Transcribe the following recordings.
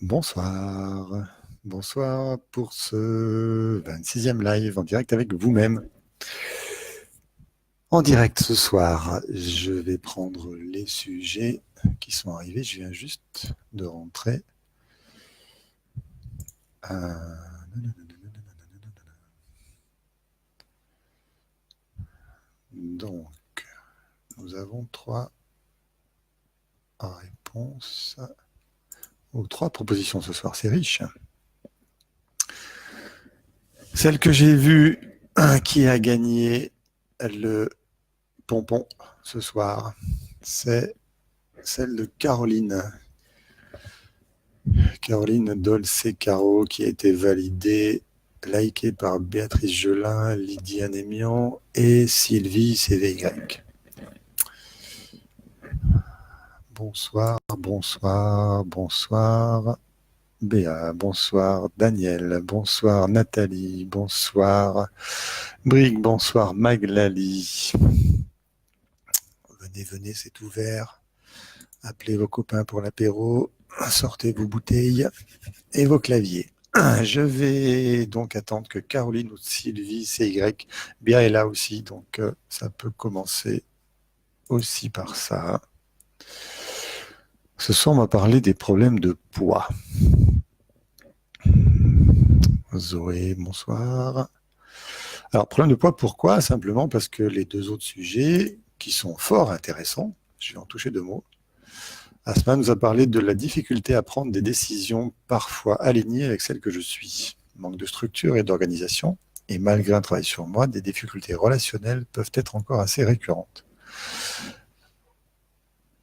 Bonsoir. Bonsoir pour ce 26e live en direct avec vous-même. En direct ce soir, je vais prendre les sujets qui sont arrivés. Je viens juste de rentrer. Donc, nous avons trois réponses ou trois propositions ce soir. C'est riche. Celle que j'ai vue qui a gagné le pompon ce soir, c'est celle de Caroline. Caroline Dolce-Caro qui a été validée, likée par Béatrice Gelin, Lydie Anémian et Sylvie CVY. Bonsoir, bonsoir, bonsoir. Béa, bonsoir Daniel, bonsoir Nathalie, bonsoir Brigue, bonsoir Maglali. Venez, venez, c'est ouvert. Appelez vos copains pour l'apéro, sortez vos bouteilles et vos claviers. Je vais donc attendre que Caroline ou Sylvie, CY, Béa est là aussi, donc ça peut commencer aussi par ça. Ce soir, on va parler des problèmes de poids. Zoé, bonsoir. Alors, problème de poids, pourquoi? Simplement parce que les deux autres sujets, qui sont fort intéressants, je vais en toucher deux mots. Asma nous a parlé de la difficulté à prendre des décisions parfois alignées avec celles que je suis. Manque de structure et d'organisation, et malgré un travail sur moi, des difficultés relationnelles peuvent être encore assez récurrentes.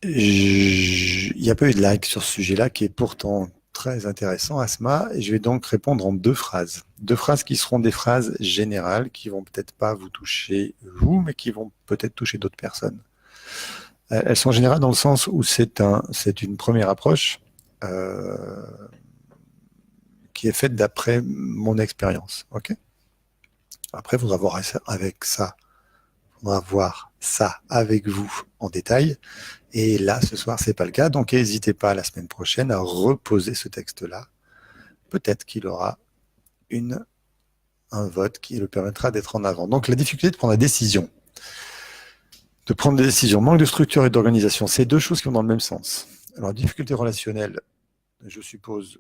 Il n'y a pas eu de like sur ce sujet-là qui est pourtant très intéressant, Asma, et je vais donc répondre en deux phrases. Deux phrases qui seront des phrases générales, qui vont peut-être pas vous toucher vous, mais qui vont peut-être toucher d'autres personnes. Elles sont générales dans le sens où c'est une première approche qui est faite d'après mon expérience. Ok. Après, il faudra voir ça avec vous en détail. Et là, ce soir, c'est pas le cas. Donc, n'hésitez pas la semaine prochaine à reposer ce texte-là. Peut-être qu'il aura un vote qui le permettra d'être en avant. Donc, la difficulté de prendre la décision. De prendre des décisions. Manque de structure et d'organisation. C'est deux choses qui vont dans le même sens. Alors, difficulté relationnelle, je suppose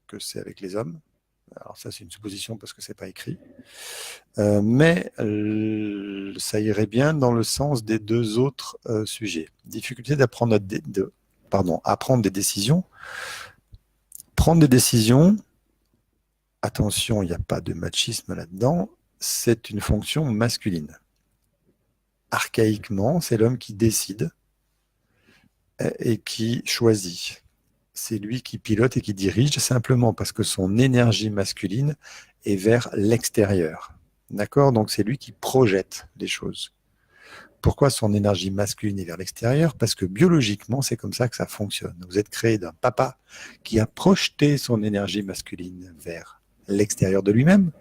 que c'est avec les hommes. Alors ça, c'est une supposition parce que c'est pas écrit. Mais ça irait bien dans le sens des deux autres sujets. Difficulté à prendre des décisions. Prendre des décisions, attention, il n'y a pas de machisme là-dedans, c'est une fonction masculine. Archaïquement, c'est l'homme qui décide et qui choisit. C'est lui qui pilote et qui dirige, simplement parce que son énergie masculine est vers l'extérieur. D'accord? Donc c'est lui qui projette les choses. Pourquoi son énergie masculine est vers l'extérieur? Parce que biologiquement, c'est comme ça que ça fonctionne. Vous êtes créé d'un papa qui a projeté son énergie masculine vers l'extérieur de lui-même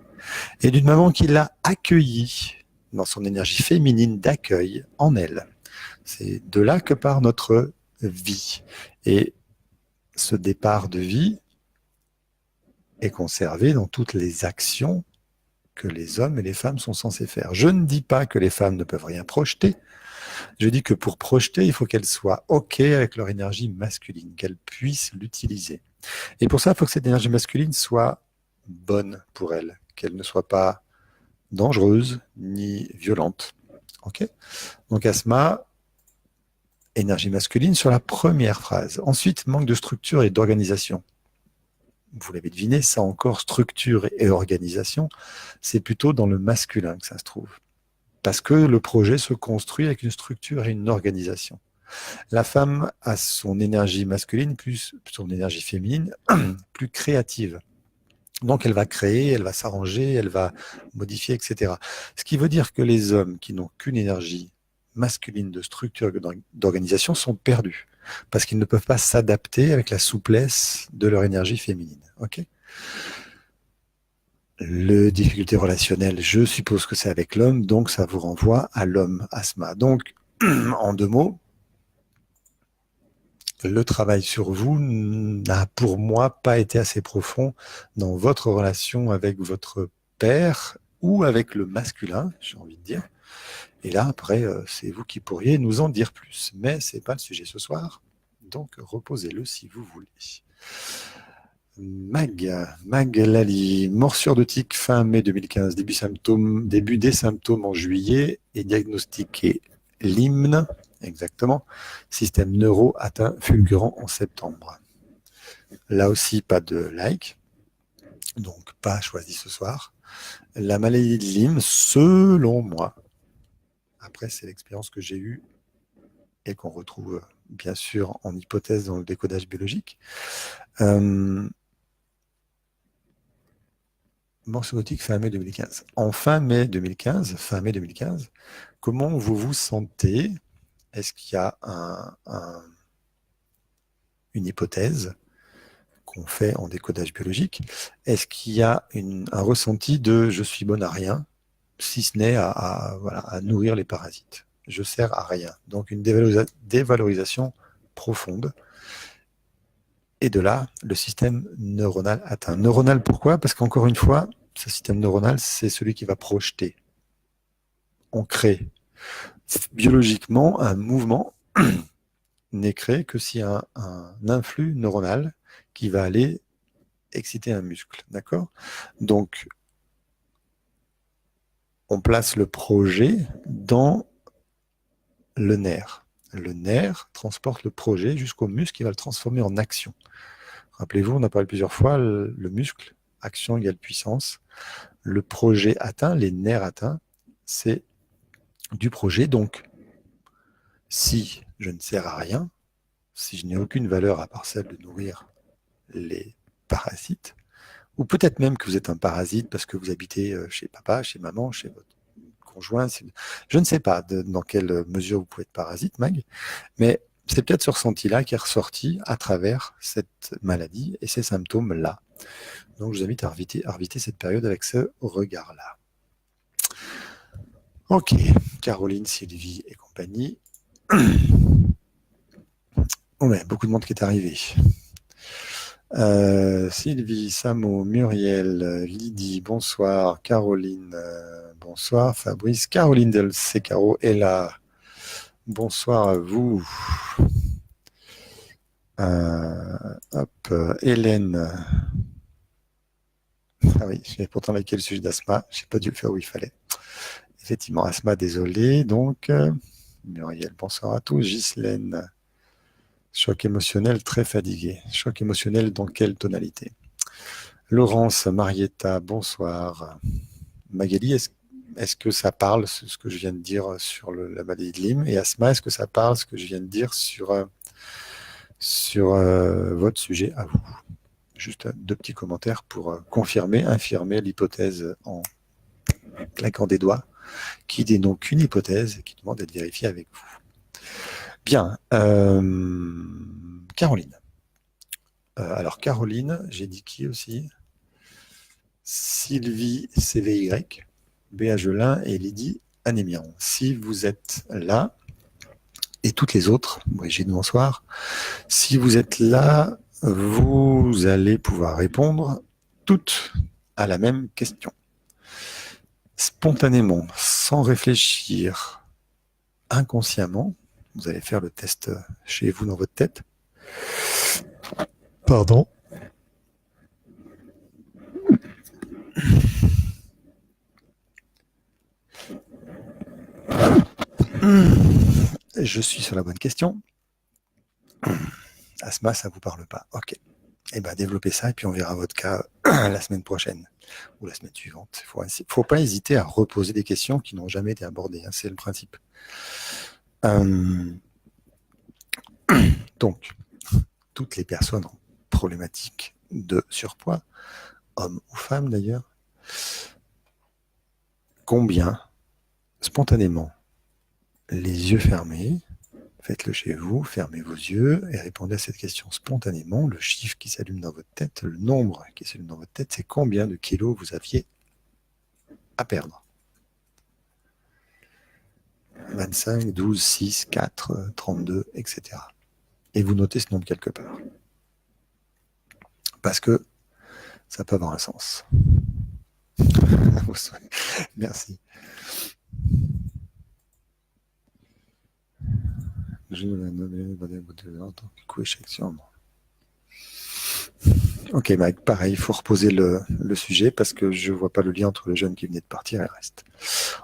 et d'une maman qui l'a accueilli dans son énergie féminine d'accueil en elle. C'est de là que part notre vie. Et ce départ de vie est conservé dans toutes les actions que les hommes et les femmes sont censés faire. Je ne dis pas que les femmes ne peuvent rien projeter. Je dis que pour projeter, il faut qu'elles soient OK avec leur énergie masculine, qu'elles puissent l'utiliser. Et pour ça, il faut que cette énergie masculine soit bonne pour elles, qu'elle ne soit pas dangereuse ni violente. OK? Donc Asma, énergie masculine sur la première phrase. Ensuite, manque de structure et d'organisation. Vous l'avez deviné, ça encore, structure et organisation, c'est plutôt dans le masculin que ça se trouve. Parce que le projet se construit avec une structure et une organisation. La femme a son énergie masculine plus son énergie féminine plus créative. Donc elle va créer, elle va s'arranger, elle va modifier, etc. Ce qui veut dire que les hommes qui n'ont qu'une énergie masculine de structure et d'organisation sont perdus parce qu'ils ne peuvent pas s'adapter avec la souplesse de leur énergie féminine. Okay ? Le difficulté relationnelle, je suppose que c'est avec l'homme, donc ça vous renvoie à l'homme, Asma. Donc, en deux mots, le travail sur vous n'a pour moi pas été assez profond dans votre relation avec votre père ou avec le masculin, j'ai envie de dire. Et là, après, c'est vous qui pourriez nous en dire plus. Mais ce n'est pas le sujet ce soir, donc reposez-le si vous voulez. Mag Lali, morsure de tique fin mai 2015, début des symptômes en juillet et diagnostiqué l'hymne, exactement, système neuro atteint fulgurant en septembre. Là aussi, pas de like, donc pas choisi ce soir. La maladie de Lyme, selon moi, après c'est l'expérience que j'ai eue et qu'on retrouve bien sûr en hypothèse dans le décodage biologique, morsure de tique fin mai 2015. En fin mai 2015, comment vous vous sentez? Est-ce qu'il y a une hypothèse qu'on fait en décodage biologique? Est-ce qu'il y a un ressenti de « je suis bonne à rien », si ce n'est à nourrir les parasites? Je sers à rien. Donc une dévalorisation profonde. Et de là, le système neuronal atteint. Neuronal, pourquoi? Parce qu'encore une fois, ce système neuronal, c'est celui qui va projeter. On crée. Biologiquement, un mouvement n'est créé que s'il y a un influx neuronal qui va aller exciter un muscle. D'accord? Donc, on place le projet dans le nerf. Le nerf transporte le projet jusqu'au muscle qui va le transformer en action. Rappelez-vous, on a parlé plusieurs fois, le muscle, action égale puissance. Le projet atteint, les nerfs atteints, c'est du projet. Donc, si je ne sers à rien, si je n'ai aucune valeur à part celle de nourrir les parasites, ou peut-être même que vous êtes un parasite parce que vous habitez chez papa, chez maman, chez votre conjoint, je ne sais pas dans quelle mesure vous pouvez être parasite, Mag, mais c'est peut-être ce ressenti-là qui est ressorti à travers cette maladie et ces symptômes-là. Donc, je vous invite à éviter cette période avec ce regard-là. Ok, Caroline, Sylvie et compagnie. Ouais, beaucoup de monde qui est arrivé. Sylvie, Samo, Muriel, Lydie, bonsoir. Caroline, bonsoir. Fabrice, Caroline Del Secaro est là. Bonsoir à vous. Hélène. Ah oui, j'ai pourtant liké le sujet d'asthma. Je n'ai pas dû le faire où il fallait. Effectivement, asthma, désolé. Donc, Muriel, bonsoir à tous. Ghislaine, choc émotionnel, très fatigué. Choc émotionnel dans quelle tonalité? Laurence, Marietta, bonsoir. Magali, est-ce que ça parle ce que je viens de dire sur la maladie de Lyme? Et Asma, est-ce que ça parle ce que je viens de dire sur votre sujet à vous? Juste deux petits commentaires pour confirmer, infirmer l'hypothèse en claquant des doigts, qui n'est donc qu'une hypothèse et qui demande d'être vérifiée avec vous. Bien. Caroline. Alors, Caroline, j'ai dit qui aussi? Sylvie CVY, Béa Gelin et Lydie Anémian. Si vous êtes là, et toutes les autres, Brigitte, bonsoir, si vous êtes là, vous allez pouvoir répondre toutes à la même question. Spontanément, sans réfléchir, inconsciemment, vous allez faire le test chez vous dans votre tête. Pardon. Je suis sur la bonne question. Asthma, ça ne vous parle pas. Ok. Eh bien, développez ça et puis on verra votre cas la semaine prochaine ou la semaine suivante. Il ne faut pas hésiter à reposer des questions qui n'ont jamais été abordées. Hein, c'est le principe. Donc, toutes les personnes en problématique de surpoids, hommes ou femmes d'ailleurs, combien, spontanément, les yeux fermés, faites-le chez vous, fermez vos yeux et répondez à cette question spontanément. Le chiffre qui s'allume dans votre tête, le nombre qui s'allume dans votre tête, c'est combien de kilos vous aviez à perdre? 25, 12, 6, 4, 32, etc. et vous notez ce nombre quelque part. Parce que ça peut avoir un sens. Merci. Je vais donner en tant que coup échec sur moi. Ok, Mike, pareil, il faut reposer le sujet parce que je ne vois pas le lien entre le jeune qui venait de partir et le reste.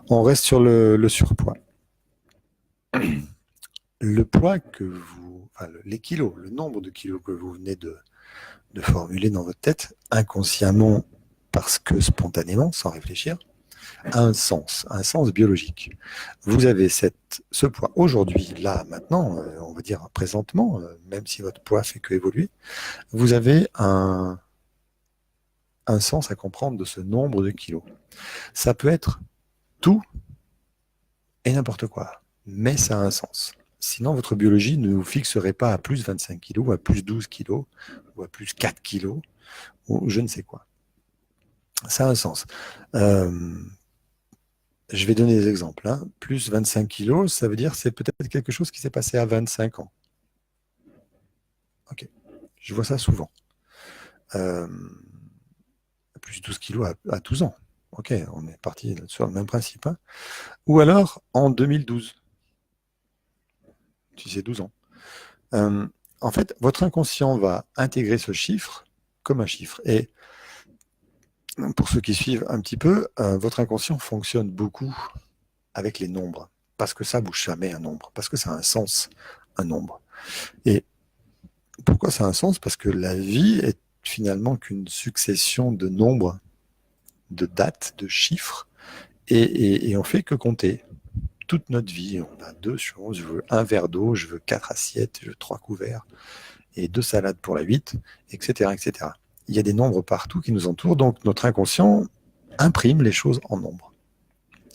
On reste sur le surpoids. Le poids que vous, enfin, les kilos, le nombre de kilos que vous venez de formuler dans votre tête, inconsciemment, parce que spontanément, sans réfléchir, a un sens biologique. Vous avez ce poids aujourd'hui, là, maintenant, on va dire présentement, même si votre poids fait que évoluer, vous avez un sens à comprendre de ce nombre de kilos. Ça peut être tout et n'importe quoi, mais ça a un sens. Sinon, votre biologie ne vous fixerait pas à plus 25 kilos, ou à plus 12 kilos, ou à plus 4 kilos, ou je ne sais quoi. Ça a un sens. Je vais donner des exemples. Hein. Plus 25 kilos, ça veut dire que c'est peut-être quelque chose qui s'est passé à 25 ans. Ok. Je vois ça souvent. Plus 12 kilos à 12 ans. Ok, on est parti sur le même principe. Hein. Ou alors en 2012. Si c'est 12 ans. En fait, votre inconscient va intégrer ce chiffre comme un chiffre. Et pour ceux qui suivent un petit peu, votre inconscient fonctionne beaucoup avec les nombres. Parce que ça bouge jamais un nombre. Parce que ça a un sens, un nombre. Et pourquoi ça a un sens? Parce que la vie est finalement qu'une succession de nombres, de dates, de chiffres, et on fait que compter. Toute notre vie, on a 2 choses, je veux 1 verre d'eau, je veux 4 assiettes, je veux 3 couverts, et 2 salades pour la 8, etc., etc. Il y a des nombres partout qui nous entourent, donc notre inconscient imprime les choses en nombres.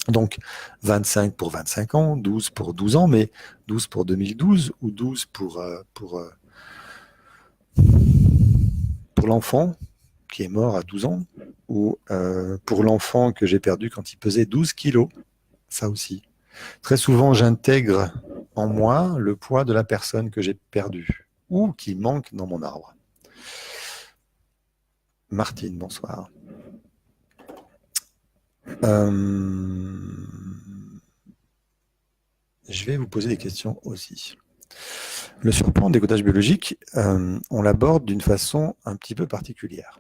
Donc 25 pour 25 ans, 12 pour 12 ans, mais 12 pour 2012 ou 12 pour l'enfant qui est mort à 12 ans, ou pour l'enfant que j'ai perdu quand il pesait 12 kilos, ça aussi. Très souvent, j'intègre en moi le poids de la personne que j'ai perdue, ou qui manque dans mon arbre. Martine, bonsoir. Je vais vous poser des questions aussi. Le surpoids en décodage biologique, on l'aborde d'une façon un petit peu particulière.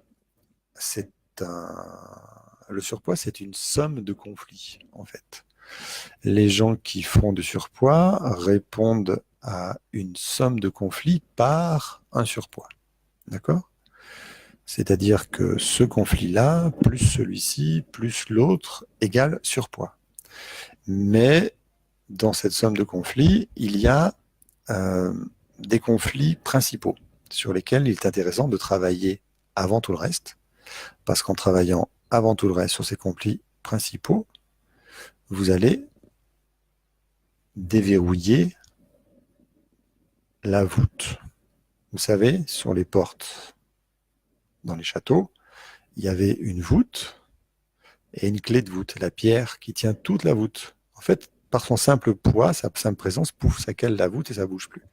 Le surpoids, c'est une somme de conflits, en fait. Les gens qui font du surpoids répondent à une somme de conflits par un surpoids. D'accord ? C'est-à-dire que ce conflit-là, plus celui-ci, plus l'autre, égale surpoids. Mais dans cette somme de conflits, il y a des conflits principaux sur lesquels il est intéressant de travailler avant tout le reste, parce qu'en travaillant avant tout le reste sur ces conflits principaux, vous allez déverrouiller la voûte. Vous savez, sur les portes dans les châteaux, il y avait une voûte et une clé de voûte, la pierre qui tient toute la voûte. En fait, par son simple poids, sa simple présence, pouf, ça cale la voûte et ça ne bouge plus.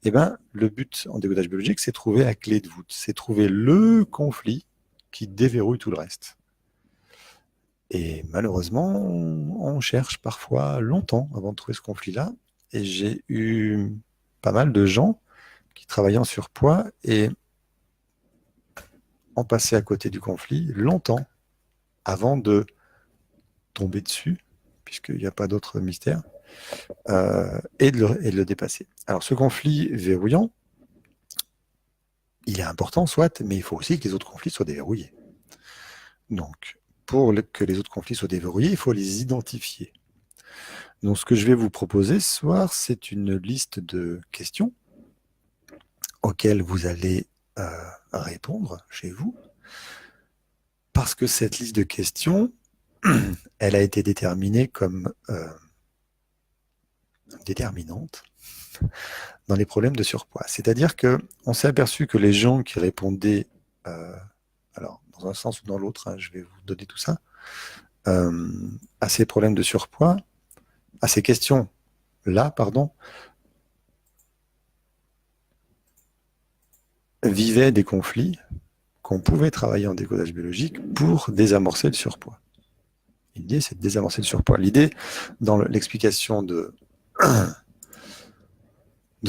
Eh bien, le but en décodage biologique, c'est trouver la clé de voûte, c'est trouver le conflit qui déverrouille tout le reste. Et malheureusement, on cherche parfois longtemps avant de trouver ce conflit-là. Et j'ai eu pas mal de gens qui travaillaient en surpoids et ont passé à côté du conflit longtemps avant de tomber dessus, puisqu'il n'y a pas d'autre mystère, et de le dépasser. Alors ce conflit verrouillant, il est important, soit, mais il faut aussi que les autres conflits soient déverrouillés. Donc, que les autres conflits soient déverrouillés, il faut les identifier. Donc, ce que je vais vous proposer ce soir, c'est une liste de questions auxquelles vous allez répondre chez vous, parce que cette liste de questions, elle a été déterminée comme déterminante dans les problèmes de surpoids. C'est-à-dire qu'on s'est aperçu que les gens qui répondaient, alors dans un sens ou dans l'autre, hein, je vais vous donner tout ça, à ces problèmes de surpoids, à ces questions-là, pardon, vivaient des conflits qu'on pouvait travailler en décodage biologique pour désamorcer le surpoids. L'idée, c'est de désamorcer le surpoids. L'idée, dans l'explication de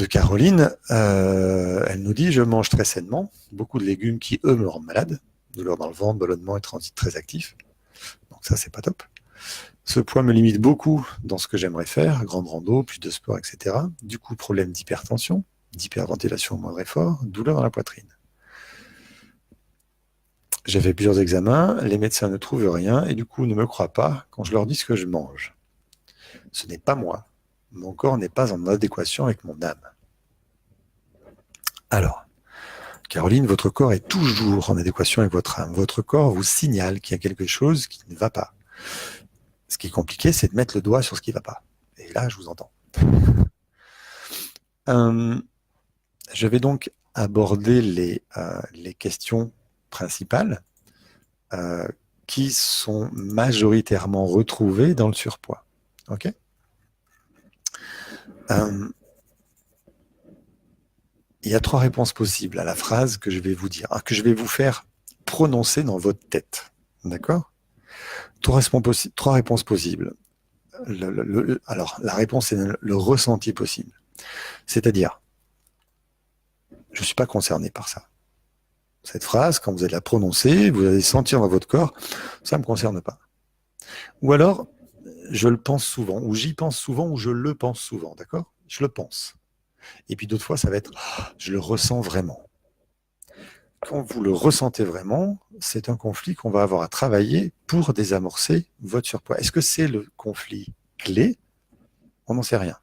Caroline, elle nous dit « Je mange très sainement, beaucoup de légumes qui, eux, me rendent malade, douleur dans le ventre, ballonnement et transit très actif. Donc ça, c'est pas top. Ce poids me limite beaucoup dans ce que j'aimerais faire, grande rando, plus de sport, etc. Du coup, problème d'hypertension, d'hyperventilation au moindre effort, douleur dans la poitrine. J'ai fait plusieurs examens, les médecins ne trouvent rien et du coup ne me croient pas quand je leur dis ce que je mange. Ce n'est pas moi. Mon corps n'est pas en adéquation avec mon âme. » Alors, Caroline, votre corps est toujours en adéquation avec votre âme. Votre corps vous signale qu'il y a quelque chose qui ne va pas. Ce qui est compliqué, c'est de mettre le doigt sur ce qui ne va pas. Et là, je vous entends. Je vais donc aborder les questions principales qui sont majoritairement retrouvées dans le surpoids. Ok ? Il y a 3 réponses possibles à la phrase que je vais vous dire, que je vais vous faire prononcer dans votre tête. D'accord ? 3 réponses possibles. Alors, la réponse est le ressenti possible. C'est-à-dire, je ne suis pas concerné par ça. Cette phrase, quand vous allez la prononcer, vous allez sentir dans votre corps, ça ne me concerne pas. Ou alors, je le pense souvent, ou j'y pense souvent, ou je le pense souvent, d'accord ? Je le pense. Et puis d'autres fois, ça va être, je le ressens vraiment. Quand vous le ressentez vraiment, c'est un conflit qu'on va avoir à travailler pour désamorcer votre surpoids. Est-ce que c'est le conflit clé ? On n'en sait rien.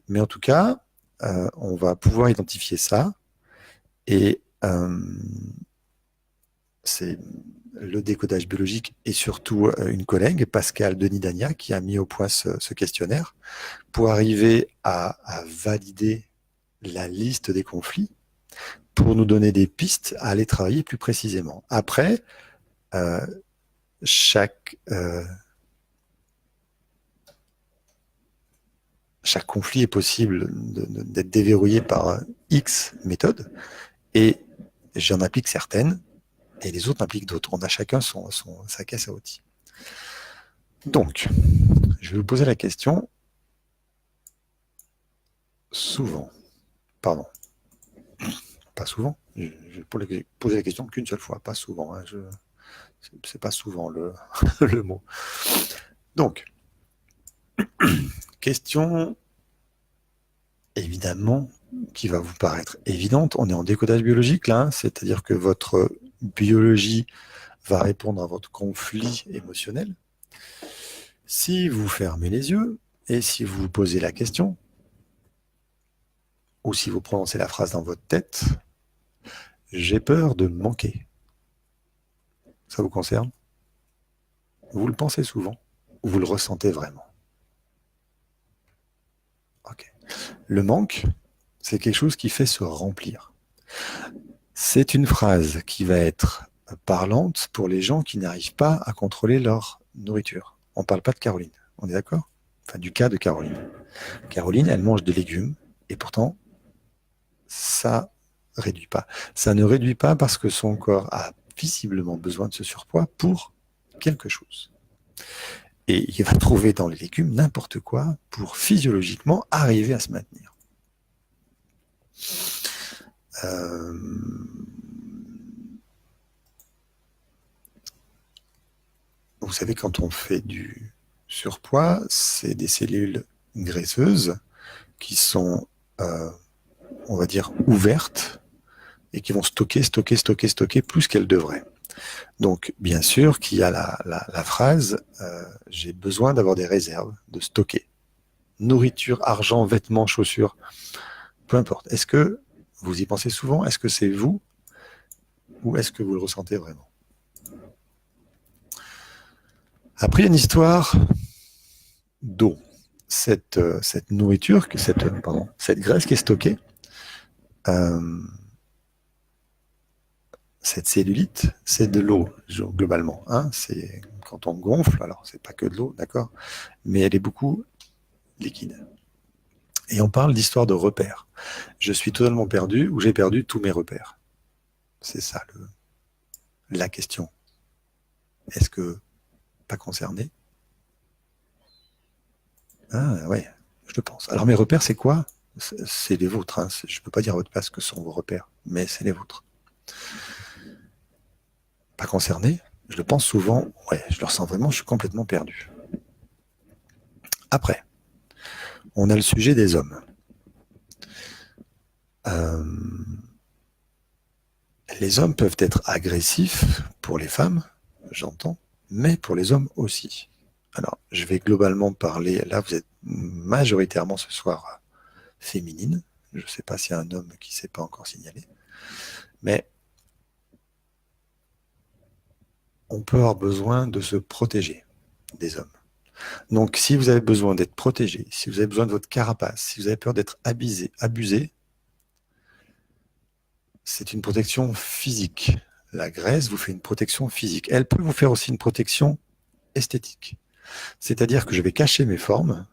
Mais en tout cas, on va pouvoir identifier ça. Et c'est le décodage biologique et surtout une collègue, Pascal Denis-Dagna, qui a mis au point ce questionnaire pour arriver à valider la liste des conflits pour nous donner des pistes à aller travailler plus précisément. Après, chaque conflit est possible d'être déverrouillé par X méthodes, et j'en applique certaines, et les autres impliquent d'autres. On a chacun sa caisse à outils. Donc, je vais vous poser la question souvent. Pardon. Pas souvent. Je vais poser la question qu'une seule fois, pas souvent. Hein. C'est pas souvent le mot. Donc, question évidemment qui va vous paraître évidente. On est en décodage biologique là, hein, c'est-à-dire que votre biologie va répondre à votre conflit émotionnel. Si vous fermez les yeux et si vous vous posez la question, ou si vous prononcez la phrase dans votre tête, j'ai peur de manquer. Ça vous concerne ? Vous le pensez souvent ou vous le ressentez vraiment ? Ok. Le manque, c'est quelque chose qui fait se remplir. C'est une phrase qui va être parlante pour les gens qui n'arrivent pas à contrôler leur nourriture. On ne parle pas de Caroline, on est d'accord ? Enfin, du cas de Caroline. Caroline, elle mange des légumes et pourtant, ça réduit pas. Ça ne réduit pas parce que son corps a visiblement besoin de ce surpoids pour quelque chose. Et il va trouver dans les légumes n'importe quoi pour physiologiquement arriver à se maintenir. Vous savez, quand on fait du surpoids, c'est des cellules graisseuses qui sont, on va dire, ouvertes et qui vont stocker plus qu'elles devraient. Donc, bien sûr qu'il y a la phrase « j'ai besoin d'avoir des réserves, de stocker ». Nourriture, argent, vêtements, chaussures, peu importe. Est-ce que vous y pensez souvent ? Est-ce que c'est vous ? Ou est-ce que vous le ressentez vraiment ? Après, il y a une histoire d'eau. Cette nourriture, cette graisse qui est stockée, cette cellulite, c'est de l'eau, globalement. Hein, c'est quand on gonfle, alors c'est pas que de l'eau, d'accord, mais elle est beaucoup liquide. Et on parle d'histoire de repères. Je suis totalement perdu ou j'ai perdu tous mes repères. C'est ça la question. Est-ce que pas concerné? Ah ouais, je le pense. Alors mes repères, c'est quoi? C'est les vôtres. Hein. Je ne peux pas dire à votre place que ce sont vos repères, mais c'est les vôtres. Pas concerné? Je le pense souvent. Ouais, je le ressens vraiment, je suis complètement perdu. Après, on a le sujet des hommes. Les hommes peuvent être agressifs pour les femmes, j'entends, mais pour les hommes aussi. Alors, je vais globalement parler, là vous êtes majoritairement ce soir féminine, je ne sais pas s'il y a un homme qui ne s'est pas encore signalé, mais on peut avoir besoin de se protéger des hommes. Donc si vous avez besoin d'être protégé, si vous avez besoin de votre carapace, si vous avez peur d'être abusé, c'est une protection physique. La graisse vous fait une protection physique. Elle peut vous faire aussi une protection esthétique. C'est-à-dire que je vais cacher mes formes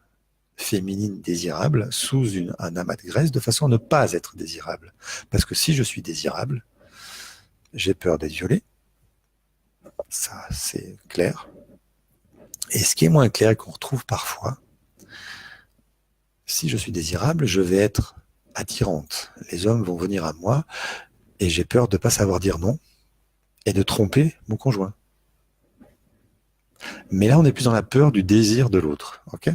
féminines désirables sous un amas de graisse de façon à ne pas être désirable. Parce que si je suis désirable, j'ai peur d'être violé. Ça, c'est clair. Et ce qui est moins clair et qu'on retrouve parfois, si je suis désirable, je vais être attirante. Les hommes vont venir à moi et j'ai peur de ne pas savoir dire non et de tromper mon conjoint. Mais là, on est plus dans la peur du désir de l'autre. Ok ?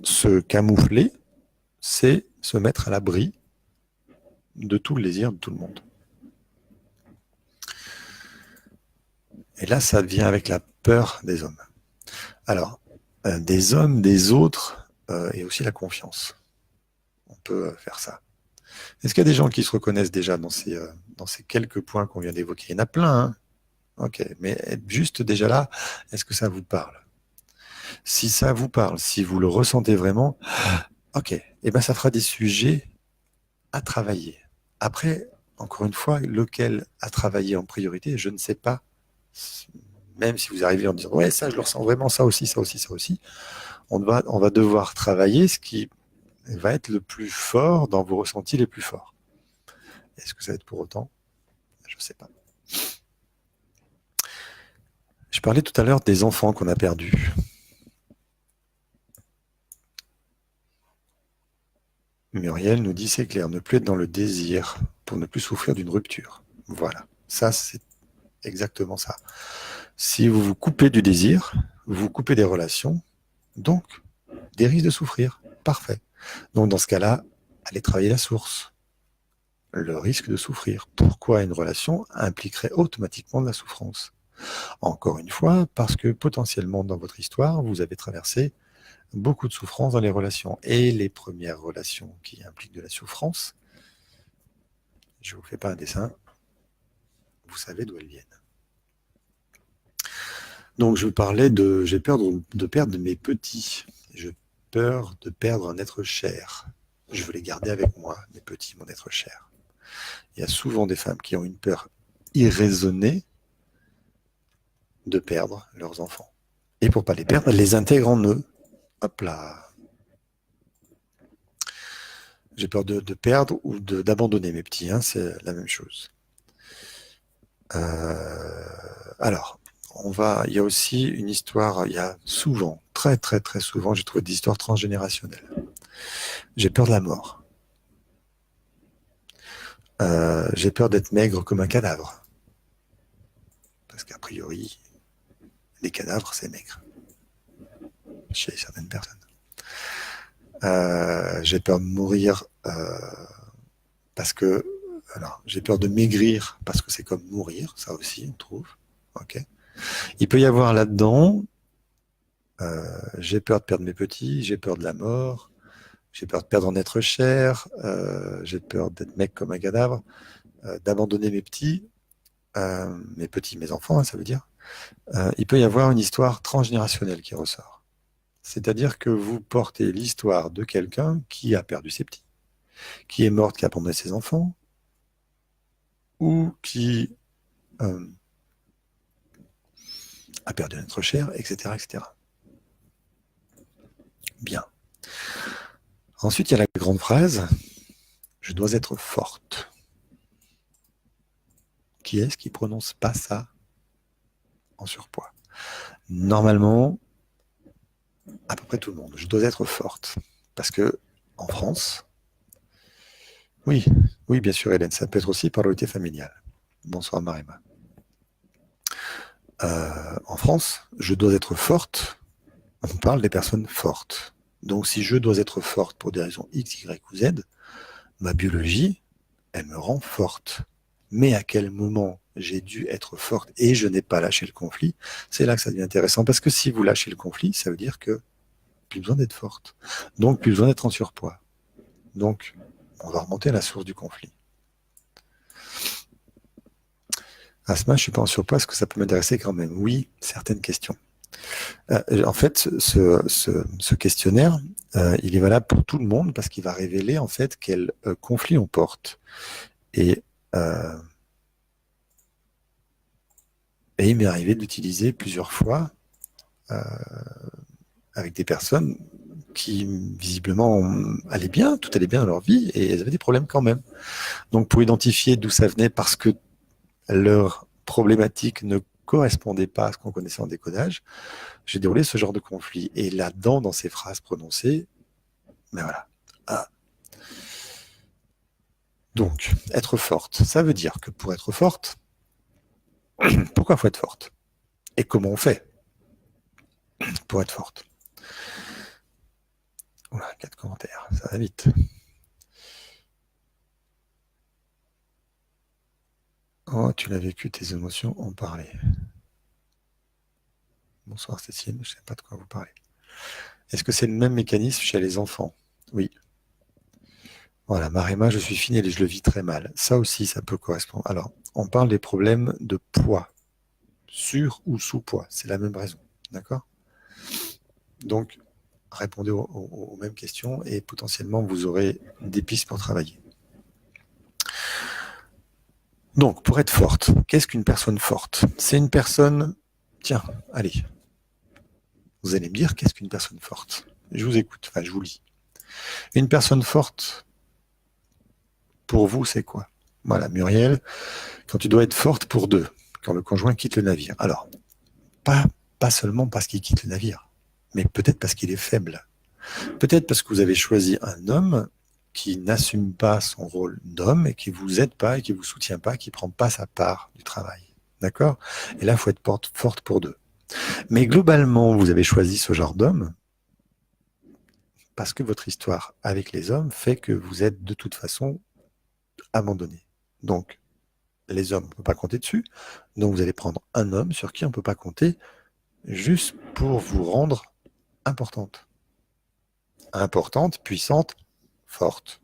Se camoufler, c'est se mettre à l'abri de tout le désir de tout le monde. Et là, ça vient avec la peur des hommes. Alors, des hommes, des autres, et aussi la confiance. On peut faire ça. Est-ce qu'il y a des gens qui se reconnaissent déjà dans ces quelques points qu'on vient d'évoquer? Il y en a plein, hein. Ok, mais juste déjà là, est-ce que ça vous parle? Si ça vous parle, si vous le ressentez vraiment, ok, et ben ça fera des sujets à travailler. Après, encore une fois, lequel à travailler en priorité, je ne sais pas. Même si vous arrivez en disant ouais, ça je le ressens vraiment, ça aussi, ça aussi, ça aussi, on va devoir travailler ce qui va être le plus fort dans vos ressentis les plus forts. Est-ce que ça va être pour autant? Je ne sais pas. Je parlais tout à l'heure des enfants qu'on a perdus. Muriel nous dit c'est clair, ne plus être dans le désir pour ne plus souffrir d'une rupture. Voilà, ça c'est exactement ça. Si vous vous coupez du désir, vous vous coupez des relations, donc des risques de souffrir. Parfait. Donc dans ce cas-là, allez travailler la source. Le risque de souffrir. Pourquoi une relation impliquerait automatiquement de la souffrance? Encore une fois, parce que potentiellement dans votre histoire, vous avez traversé beaucoup de souffrance dans les relations. Et les premières relations qui impliquent de la souffrance, je ne vous fais pas un dessin, vous savez d'où elles viennent. Donc je parlais j'ai peur de perdre mes petits. J'ai peur de perdre un être cher. Je veux les garder avec moi, mes petits, mon être cher. Il y a souvent des femmes qui ont une peur irraisonnée de perdre leurs enfants. Et pour ne pas les perdre, elles les intègrent en eux. Hop là. J'ai peur de perdre ou d'abandonner mes petits, hein, c'est la même chose. Alors, il y a aussi une histoire, il y a souvent, très très très souvent, j'ai trouvé des histoires transgénérationnelles. J'ai peur de la mort. J'ai peur d'être maigre comme un cadavre. Parce qu'a priori, les cadavres, c'est maigre. Chez certaines personnes. J'ai peur de mourir parce que... Alors, j'ai peur de maigrir parce que c'est comme mourir, ça aussi, on trouve. Okay. Il peut y avoir là-dedans, j'ai peur de perdre mes petits, j'ai peur de la mort, j'ai peur de perdre un être cher, j'ai peur d'être mec comme un cadavre, d'abandonner mes petits, mes enfants, hein, ça veut dire. Il peut y avoir une histoire transgénérationnelle qui ressort. C'est-à-dire que vous portez l'histoire de quelqu'un qui a perdu ses petits, qui est mort, qui a abandonné ses enfants, ou qui a perdu un être cher, etc., etc. Bien. Ensuite, il y a la grande phrase « Je dois être forte ». Qui est-ce qui prononce pas ça en surpoids? Normalement, à peu près tout le monde. Je dois être forte. Parce que en France, oui, oui, bien sûr, Hélène, ça peut être aussi par l'autorité familiale. Bonsoir, Marima. En France, je dois être forte. On parle des personnes fortes. Donc, si je dois être forte pour des raisons X, Y ou Z, ma biologie, elle me rend forte. Mais à quel moment j'ai dû être forte et je n'ai pas lâché le conflit, c'est là que ça devient intéressant. Parce que si vous lâchez le conflit, ça veut dire que plus besoin d'être forte. Donc, plus besoin d'être en surpoids. Donc, on va remonter à la source du conflit. Asma, je ne suis pas en surpoids, est-ce que ça peut m'intéresser quand même? Oui, certaines questions. En fait, ce questionnaire, il est valable pour tout le monde parce qu'il va révéler en fait quel conflit on porte. Et il m'est arrivé de l'utiliser plusieurs fois avec des personnes qui visiblement allaient bien, tout allait bien dans leur vie, et elles avaient des problèmes quand même. Donc pour identifier d'où ça venait, parce que leur problématique ne correspondait pas à ce qu'on connaissait en décodage, j'ai déroulé ce genre de conflit. Et là-dedans, dans ces phrases prononcées, ben voilà. Ah. Donc, être forte, ça veut dire que pour être forte, pourquoi faut être forte? Et comment on fait pour être forte? Oula, 4 commentaires, ça va vite. Oh, tu l'as vécu, tes émotions en parlaient. Bonsoir Cécile, je ne sais pas de quoi vous parlez. Est-ce que c'est le même mécanisme chez les enfants? Oui. Voilà, Marema, je suis fine et je le vis très mal. Ça aussi, ça peut correspondre. Alors, on parle des problèmes de poids, sur ou sous-poids, c'est la même raison. D'accord? Donc, répondez aux mêmes questions et potentiellement, vous aurez des pistes pour travailler. Donc, pour être forte, qu'est-ce qu'une personne forte? C'est une personne... Tiens, allez. Vous allez me dire, qu'est-ce qu'une personne forte? Je vous écoute, enfin, je vous lis. Une personne forte, pour vous, c'est quoi? Voilà, Muriel, quand tu dois être forte pour deux, quand le conjoint quitte le navire. Alors, pas seulement parce qu'il quitte le navire, mais peut-être parce qu'il est faible. Peut-être parce que vous avez choisi un homme qui n'assume pas son rôle d'homme et qui vous aide pas et qui vous soutient pas, qui prend pas sa part du travail. D'accord? Et là, il faut être forte pour deux. Mais globalement, vous avez choisi ce genre d'homme parce que votre histoire avec les hommes fait que vous êtes de toute façon abandonné. Donc, les hommes, on ne peut pas compter dessus. Donc, vous allez prendre un homme sur qui on ne peut pas compter juste pour vous rendre importante. Importante, puissante, forte.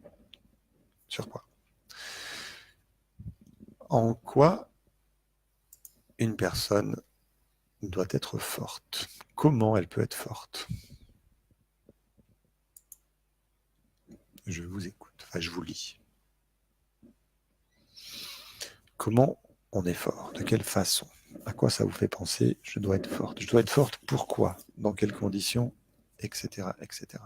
Sur quoi? En quoi une personne doit être forte? Comment elle peut être forte? Je vous écoute, enfin je vous lis. Comment on est fort? De quelle façon? À quoi ça vous fait penser? Je dois être forte. Je dois être forte pourquoi? Dans quelles conditions? Etc. etc.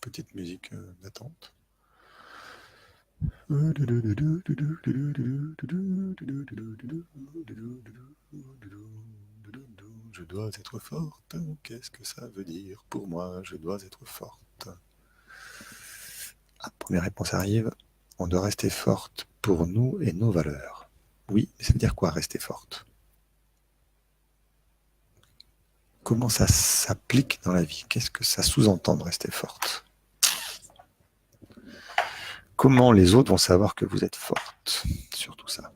Petite musique d'attente. Je dois être forte. Qu'est-ce que ça veut dire pour moi? Je dois être forte. Ah, première réponse arrive. On doit rester forte pour nous et nos valeurs. Oui, mais ça veut dire quoi rester forte? Comment ça s'applique dans la vie? Qu'est-ce que ça sous-entend de rester forte? Comment les autres vont savoir que vous êtes forte sur tout ça?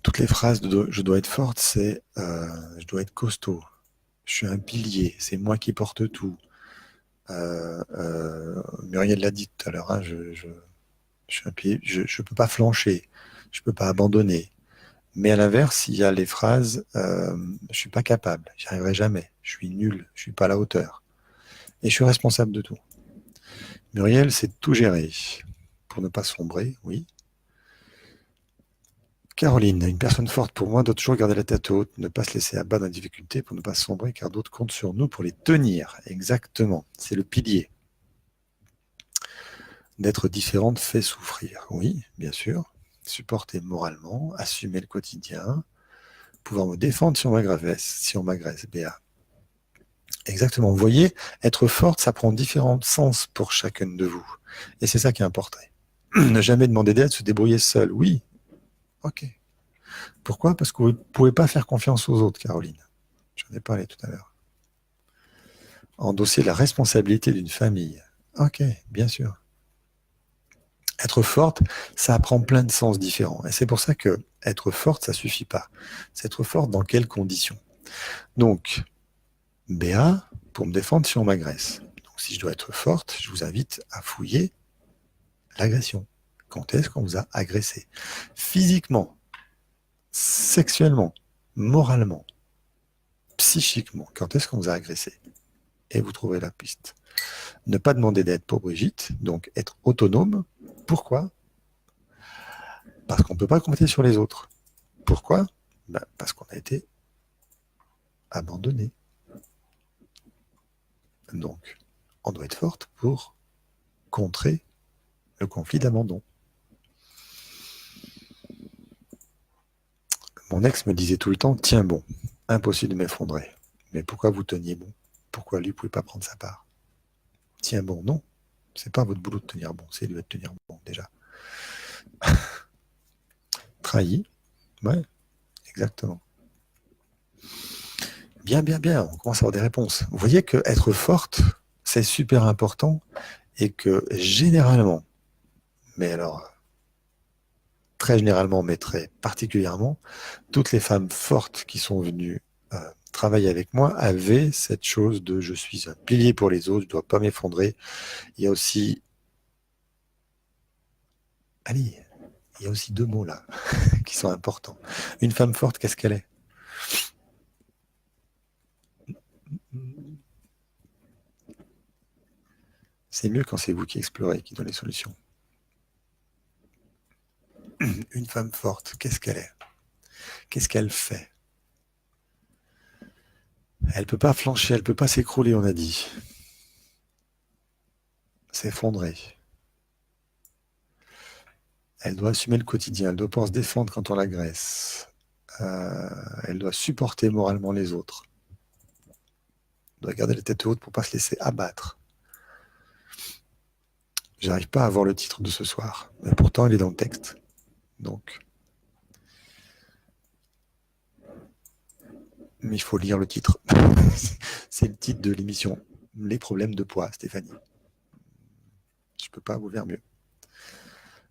Toutes les phrases de je dois être forte, c'est je dois être costaud, je suis un pilier, c'est moi qui porte tout. Muriel l'a dit tout à l'heure, hein, je suis un pilier, je ne peux pas flancher, je ne peux pas abandonner. Mais à l'inverse, il y a les phrases je ne suis pas capable, j'y arriverai jamais, je suis nul, je ne suis pas à la hauteur. Et je suis responsable de tout. Muriel, c'est tout gérer. Pour ne pas sombrer, oui. Caroline, une personne forte pour moi doit toujours garder la tête haute, ne pas se laisser abattre dans la difficulté pour ne pas sombrer, car d'autres comptent sur nous pour les tenir. Exactement, c'est le pilier. D'être différente fait souffrir, oui, bien sûr. Supporter moralement, assumer le quotidien, pouvoir me défendre si on m'agresse, Béa. Exactement, vous voyez, être forte, ça prend différents sens pour chacune de vous. Et c'est ça qui est important. Ne jamais demander d'aide, se débrouiller seul, oui, ok. Pourquoi? Parce que vous ne pouvez pas faire confiance aux autres, Caroline. J'en ai parlé tout à l'heure. Endosser la responsabilité d'une famille. Ok, bien sûr. Être forte, ça prend plein de sens différents. Et c'est pour ça que être forte, ça suffit pas. C'est être forte dans quelles conditions? Donc, Béa, pour me défendre si on m'agresse. Donc, si je dois être forte, je vous invite à fouiller l'agression. Quand est-ce qu'on vous a agressé? Physiquement, sexuellement, moralement, psychiquement, quand est-ce qu'on vous a agressé? Et vous trouverez la piste. Ne pas demander d'aide pour Brigitte, donc être autonome. Pourquoi? Parce qu'on ne peut pas compter sur les autres. Pourquoi? Parce qu'on a été abandonné. Donc, on doit être forte pour contrer le conflit d'abandon. Mon ex me disait tout le temps, tiens bon, impossible de m'effondrer. Mais pourquoi vous teniez bon? Pourquoi lui ne pouvait pas prendre sa part? Tiens bon, non. C'est pas votre boulot de tenir bon, c'est lui de tenir bon déjà. Trahi, ouais, exactement. Bien, bien, bien, on commence à avoir des réponses. Vous voyez que être forte, c'est super important et que généralement, mais alors très généralement, mais très particulièrement, toutes les femmes fortes qui sont venues travailler avec moi avaient cette chose de je suis un pilier pour les autres, je ne dois pas m'effondrer. Il y a aussi, allez, il y a aussi deux mots là qui sont importants. Une femme forte, qu'est-ce qu'elle est? C'est mieux quand c'est vous qui explorez, qui donnez les solutions. Une femme forte, qu'est-ce qu'elle est? Qu'est-ce qu'elle fait? Elle ne peut pas flancher, elle ne peut pas s'écrouler, on a dit. S'effondrer. Elle doit assumer le quotidien, elle doit pouvoir se défendre quand on l'agresse. Elle doit supporter moralement les autres. Elle doit garder la tête haute pour ne pas se laisser abattre. J'arrive pas à voir le titre de ce soir, mais pourtant il est dans le texte. Donc, mais il faut lire le titre. C'est le titre de l'émission. Les problèmes de poids, Stéphanie. Je ne peux pas vous faire mieux.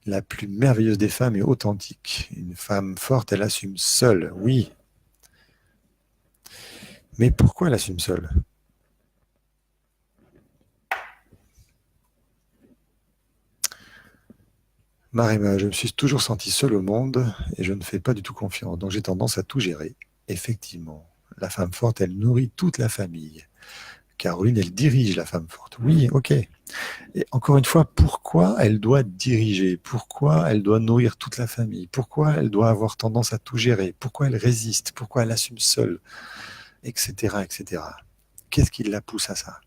La plus merveilleuse des femmes est authentique. Une femme forte, elle assume seule, oui. Mais pourquoi elle assume seule? Marima, je me suis toujours sentie seule au monde et je ne fais pas du tout confiance. Donc j'ai tendance à tout gérer. Effectivement, la femme forte, elle nourrit toute la famille. Caroline, elle dirige la femme forte. Oui, ok. Et encore une fois, pourquoi elle doit diriger? Pourquoi elle doit nourrir toute la famille? Pourquoi elle doit avoir tendance à tout gérer? Pourquoi elle résiste? Pourquoi elle assume seule? Etc., etc. Qu'est-ce qui la pousse à ça?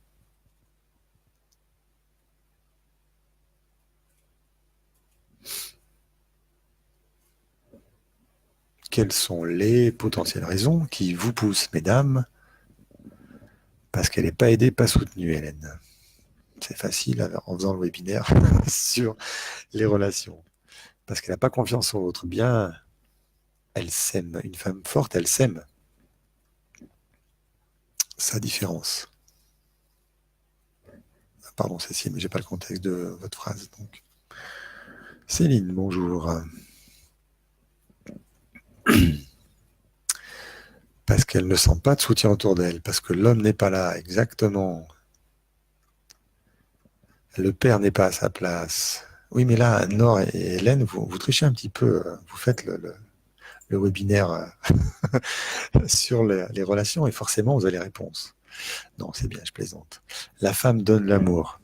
Quelles sont les potentielles raisons qui vous poussent, mesdames? Parce qu'elle n'est pas aidée, pas soutenue, Hélène. C'est facile en faisant le webinaire sur les relations. Parce qu'elle n'a pas confiance en l'autre. Bien, elle s'aime. Une femme forte, elle s'aime. Sa différence. Pardon, Cécile, mais j'ai pas le contexte de votre phrase. Donc. Céline, bonjour. Parce qu'elle ne sent pas de soutien autour d'elle, parce que l'homme n'est pas là, exactement. Le père n'est pas à sa place. Oui, mais là, Nord et Hélène, vous trichez un petit peu. Vous faites le webinaire sur les relations et forcément, vous avez les réponses. Non, c'est bien, je plaisante. La femme donne l'amour.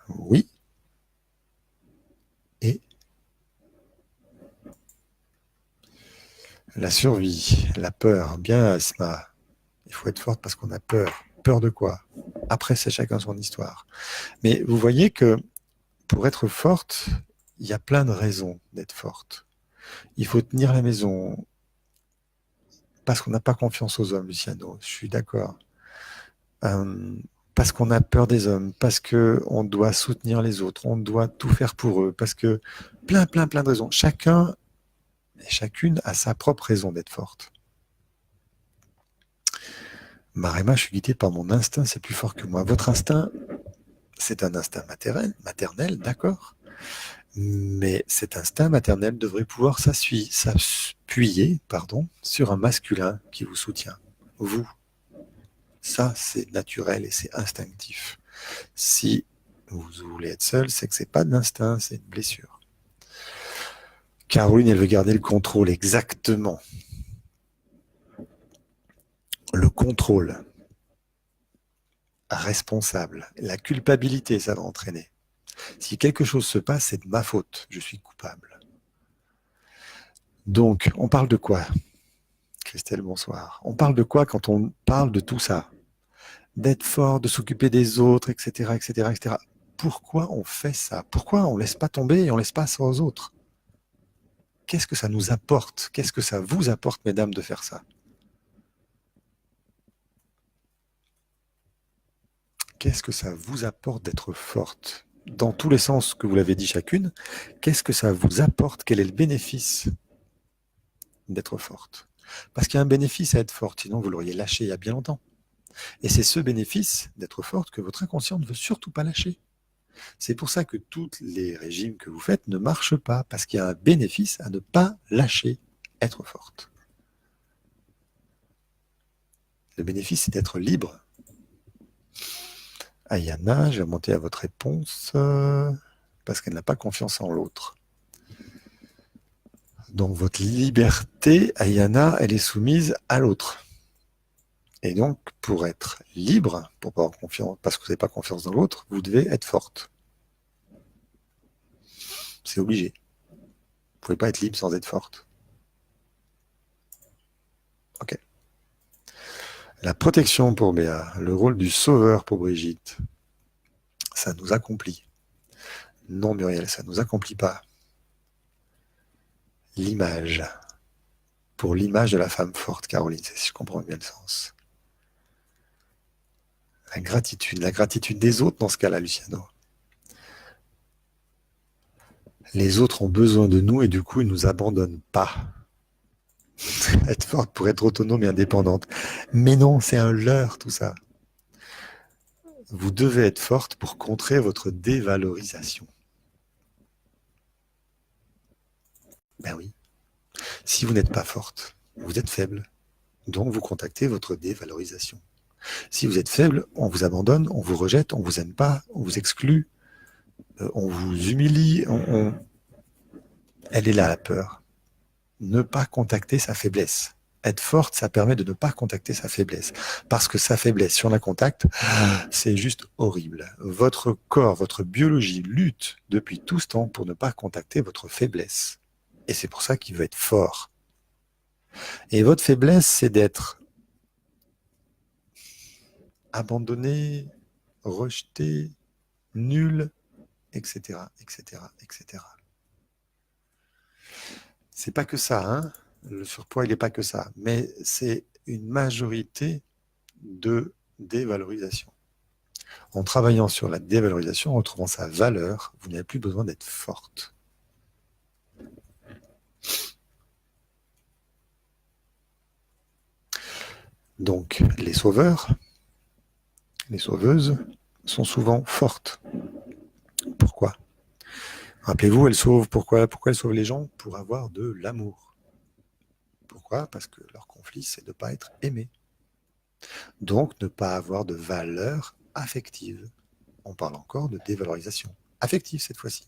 Oui. Et la survie, la peur. Bien, Asma. Il faut être forte parce qu'on a peur. Peur de quoi? Après, c'est chacun son histoire. Mais vous voyez que pour être forte, il y a plein de raisons d'être forte. Il faut tenir la maison parce qu'on n'a pas confiance aux hommes, Luciano. Je suis d'accord. Euh, parce qu'on a peur des hommes, parce qu'on doit soutenir les autres, on doit tout faire pour eux, parce que plein de raisons. Chacun et chacune a sa propre raison d'être forte. Marema, je suis guidé par mon instinct, c'est plus fort que moi. Votre instinct, c'est un instinct maternel, d'accord. Mais cet instinct maternel devrait pouvoir s'appuyer, sur un masculin qui vous soutient. Vous. Ça, c'est naturel et c'est instinctif. Si vous voulez être seul, c'est que c'est pas de l'instinct, c'est une blessure. Caroline, elle veut garder le contrôle, exactement. Le contrôle responsable, la culpabilité, ça va entraîner. Si quelque chose se passe, c'est de ma faute, je suis coupable. Donc, on parle de quoi? Christelle, bonsoir. On parle de quoi quand on parle de tout ça? D'être fort, de s'occuper des autres, etc., etc., etc. Pourquoi on fait ça? Pourquoi on ne laisse pas tomber et on ne laisse pas ça aux autres? Qu'est-ce que ça nous apporte? Qu'est-ce que ça vous apporte, mesdames, de faire ça? Qu'est-ce que ça vous apporte d'être forte? Dans tous les sens que vous l'avez dit chacune, qu'est-ce que ça vous apporte? Quel est le bénéfice d'être forte? Parce qu'il y a un bénéfice à être forte, sinon vous l'auriez lâché il y a bien longtemps. Et c'est ce bénéfice d'être forte que votre inconscient ne veut surtout pas lâcher. C'est pour ça que tous les régimes que vous faites ne marchent pas, parce qu'il y a un bénéfice à ne pas lâcher, être forte. Le bénéfice, c'est d'être libre. Ayana, je vais remonter à votre réponse, parce qu'elle n'a pas confiance en l'autre. Donc votre liberté, Ayana, elle est soumise à l'autre. Et donc, pour être libre, pour pas avoir confiance, parce que vous n'avez pas confiance dans l'autre, vous devez être forte. C'est obligé. Vous ne pouvez pas être libre sans être forte. Ok. La protection pour Béa, le rôle du sauveur pour Brigitte, ça nous accomplit. Non, Muriel, ça ne nous accomplit pas. L'image. Pour l'image de la femme forte, Caroline, si je comprends bien le sens. La gratitude des autres dans ce cas-là, Luciano. Les autres ont besoin de nous et du coup, ils ne nous abandonnent pas. Être forte pour être autonome et indépendante. Mais non, c'est un leurre tout ça. Vous devez être forte pour contrer votre dévalorisation. Ben oui. Si vous n'êtes pas forte, vous êtes faible. Donc vous contactez votre dévalorisation. Si vous êtes faible, on vous abandonne, on vous rejette, on vous aime pas, on vous exclut, on vous humilie. Elle est là, la peur. Ne pas contacter sa faiblesse. Être forte, ça permet de ne pas contacter sa faiblesse. Parce que sa faiblesse, si on la contacte, c'est juste horrible. Votre corps, votre biologie lutte depuis tout ce temps pour ne pas contacter votre faiblesse. Et c'est pour ça qu'il veut être fort. Et votre faiblesse, c'est d'être abandonné, rejeté, nul, etc., etc., etc. C'est pas que ça, hein. Le surpoids, il n'est pas que ça, mais c'est une majorité de dévalorisation. En travaillant sur la dévalorisation, en retrouvant sa valeur, vous n'avez plus besoin d'être forte. Donc, les sauveurs, les sauveuses sont souvent fortes. Pourquoi? Rappelez-vous, elles sauvent pourquoi elles sauvent les gens? Pour avoir de l'amour. Pourquoi? Parce que leur conflit, c'est de ne pas être aimé. Donc, ne pas avoir de valeur affective. On parle encore de dévalorisation. Affective, cette fois-ci.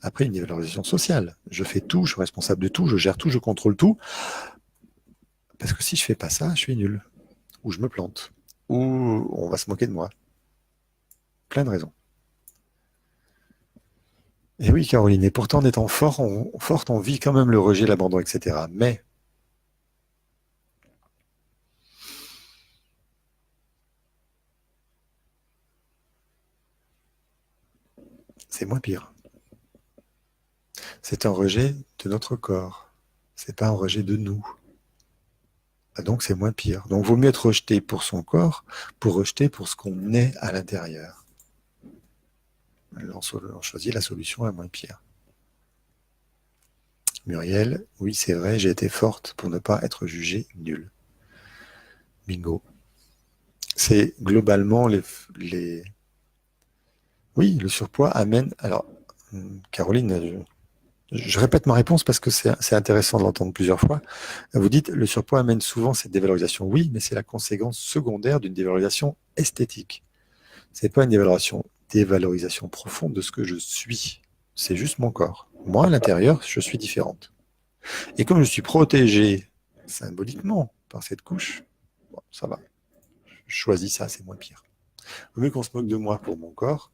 Après, une dévalorisation sociale. Je fais tout, je suis responsable de tout, je gère tout, je contrôle tout. Parce que si je ne fais pas ça, je suis nul. Ou je me plante. ou on va se moquer de moi. Plein de raisons. Et oui, Caroline, et pourtant, en étant forte, on vit quand même le rejet, l'abandon, etc. Mais c'est moins pire. C'est un rejet de notre corps. C'est pas un rejet de nous. Ah, donc c'est moins pire. Donc vaut mieux être rejeté pour son corps, pour rejeter pour ce qu'on est à l'intérieur. On choisit la solution la moins pire. Muriel, oui c'est vrai, j'ai été forte pour ne pas être jugée nulle. Bingo. C'est globalement les... Oui, le surpoids amène... Alors, Caroline, je répète ma réponse parce que c'est intéressant de l'entendre plusieurs fois. Vous dites, le surpoids amène souvent cette dévalorisation. Oui, mais c'est la conséquence secondaire d'une dévalorisation esthétique. C'est pas une dévalorisation profonde de ce que je suis. C'est juste mon corps. Moi, à l'intérieur, je suis différente. Et comme je suis protégé symboliquement par cette couche, bon, ça va. Je choisis ça, c'est moins pire. Vaut mieux qu'on se moque de moi pour mon corps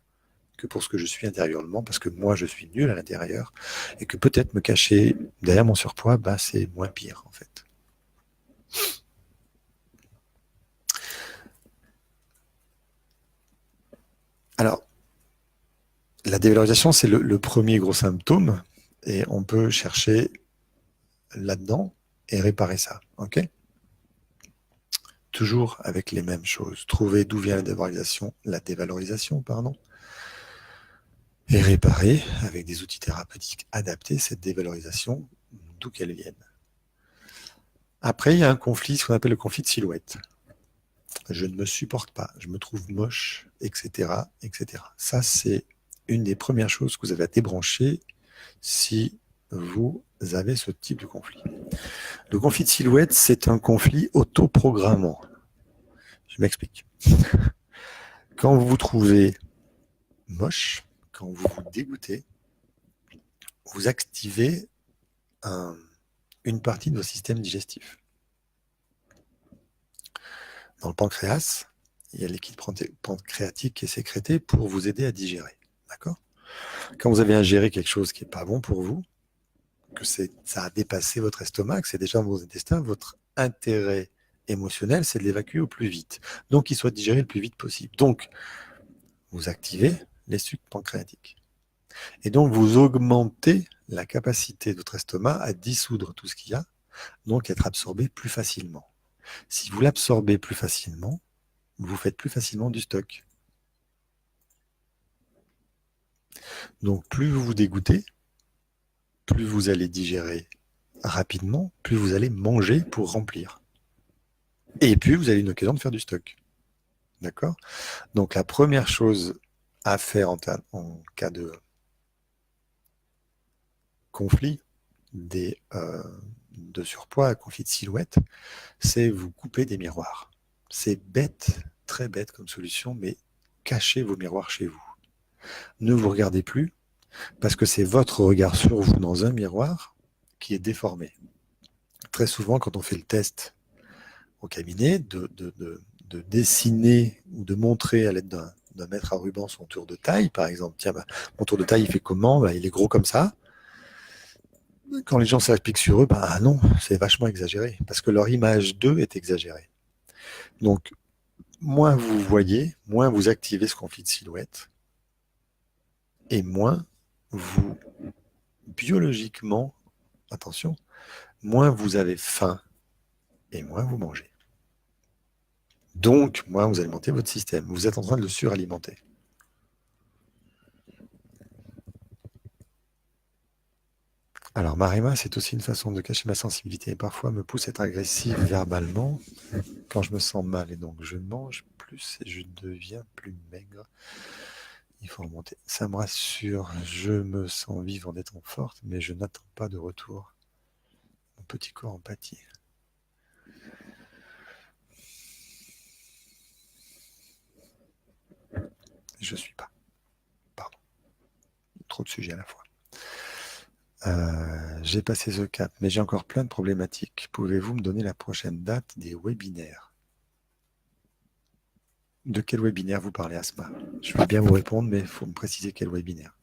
que pour ce que je suis intérieurement, parce que moi, je suis nul à l'intérieur, et que peut-être me cacher derrière mon surpoids, bah, c'est moins pire, en fait. Alors, la dévalorisation, c'est le premier gros symptôme, et on peut chercher là-dedans et réparer ça, ok? Toujours avec les mêmes choses. Trouver d'où vient la dévalorisation, pardon, et réparer avec des outils thérapeutiques adaptés cette dévalorisation, d'où qu'elle vienne. Après, il y a un conflit, ce qu'on appelle le conflit de silhouette. Je ne me supporte pas, je me trouve moche, etc., etc. Ça, c'est une des premières choses que vous avez à débrancher si vous avez ce type de conflit. Le conflit de silhouette, c'est un conflit autoprogrammant. Je m'explique. Quand vous vous trouvez moche, quand vous vous dégoûtez, vous activez une partie de vos systèmes digestifs. Dans le pancréas, il y a le liquide pancréatique qui est sécrété pour vous aider à digérer. D'accord ? Quand vous avez ingéré quelque chose qui n'est pas bon pour vous, que ça a dépassé votre estomac, que c'est déjà dans vos intestins, votre intérêt émotionnel, c'est de l'évacuer au plus vite. Donc, qu'il soit digéré le plus vite possible. Donc, vous activez les sucs pancréatiques. Et donc, vous augmentez la capacité de votre estomac à dissoudre tout ce qu'il y a, donc être absorbé plus facilement. Si vous l'absorbez plus facilement, vous faites plus facilement du stock. Donc, plus vous vous dégoûtez, plus vous allez digérer rapidement, plus vous allez manger pour remplir. Et puis, vous avez une occasion de faire du stock. D'accord ? Donc, la première chose à faire en cas de conflit de surpoids, conflit de silhouette, c'est vous couper des miroirs. C'est bête, très bête comme solution, mais cachez vos miroirs chez vous. Ne vous regardez plus, parce que c'est votre regard sur vous dans un miroir qui est déformé. Très souvent, quand on fait le test au cabinet, de dessiner ou de montrer à l'aide d'un mètre à ruban son tour de taille, par exemple, tiens, bah, mon tour de taille, il fait comment ? Bah, il est gros comme ça. Quand les gens s'appliquent sur eux, bah non, c'est vachement exagéré, parce que leur image d'eux est exagérée. Donc, moins vous voyez, moins vous activez ce conflit de silhouette, et moins vous, biologiquement, attention, moins vous avez faim, et moins vous mangez. Donc, moins vous alimentez votre système. Vous êtes en train de le suralimenter. Alors, Marima, c'est aussi une façon de cacher ma sensibilité et parfois me pousse à être agressive verbalement quand je me sens mal. Et donc, je mange plus et je deviens plus maigre. Il faut remonter. Ça me rassure. Je me sens vivre en étant forte, mais je n'attends pas de retour. Mon petit corps empathie. Je suis pas. Pardon. Trop de sujets à la fois. J'ai passé ce cap, mais j'ai encore plein de problématiques. Pouvez-vous me donner la prochaine date des webinaires ? De quel webinaire vous parlez, Asma? Je veux bien vous répondre, mais il faut me préciser quel webinaire.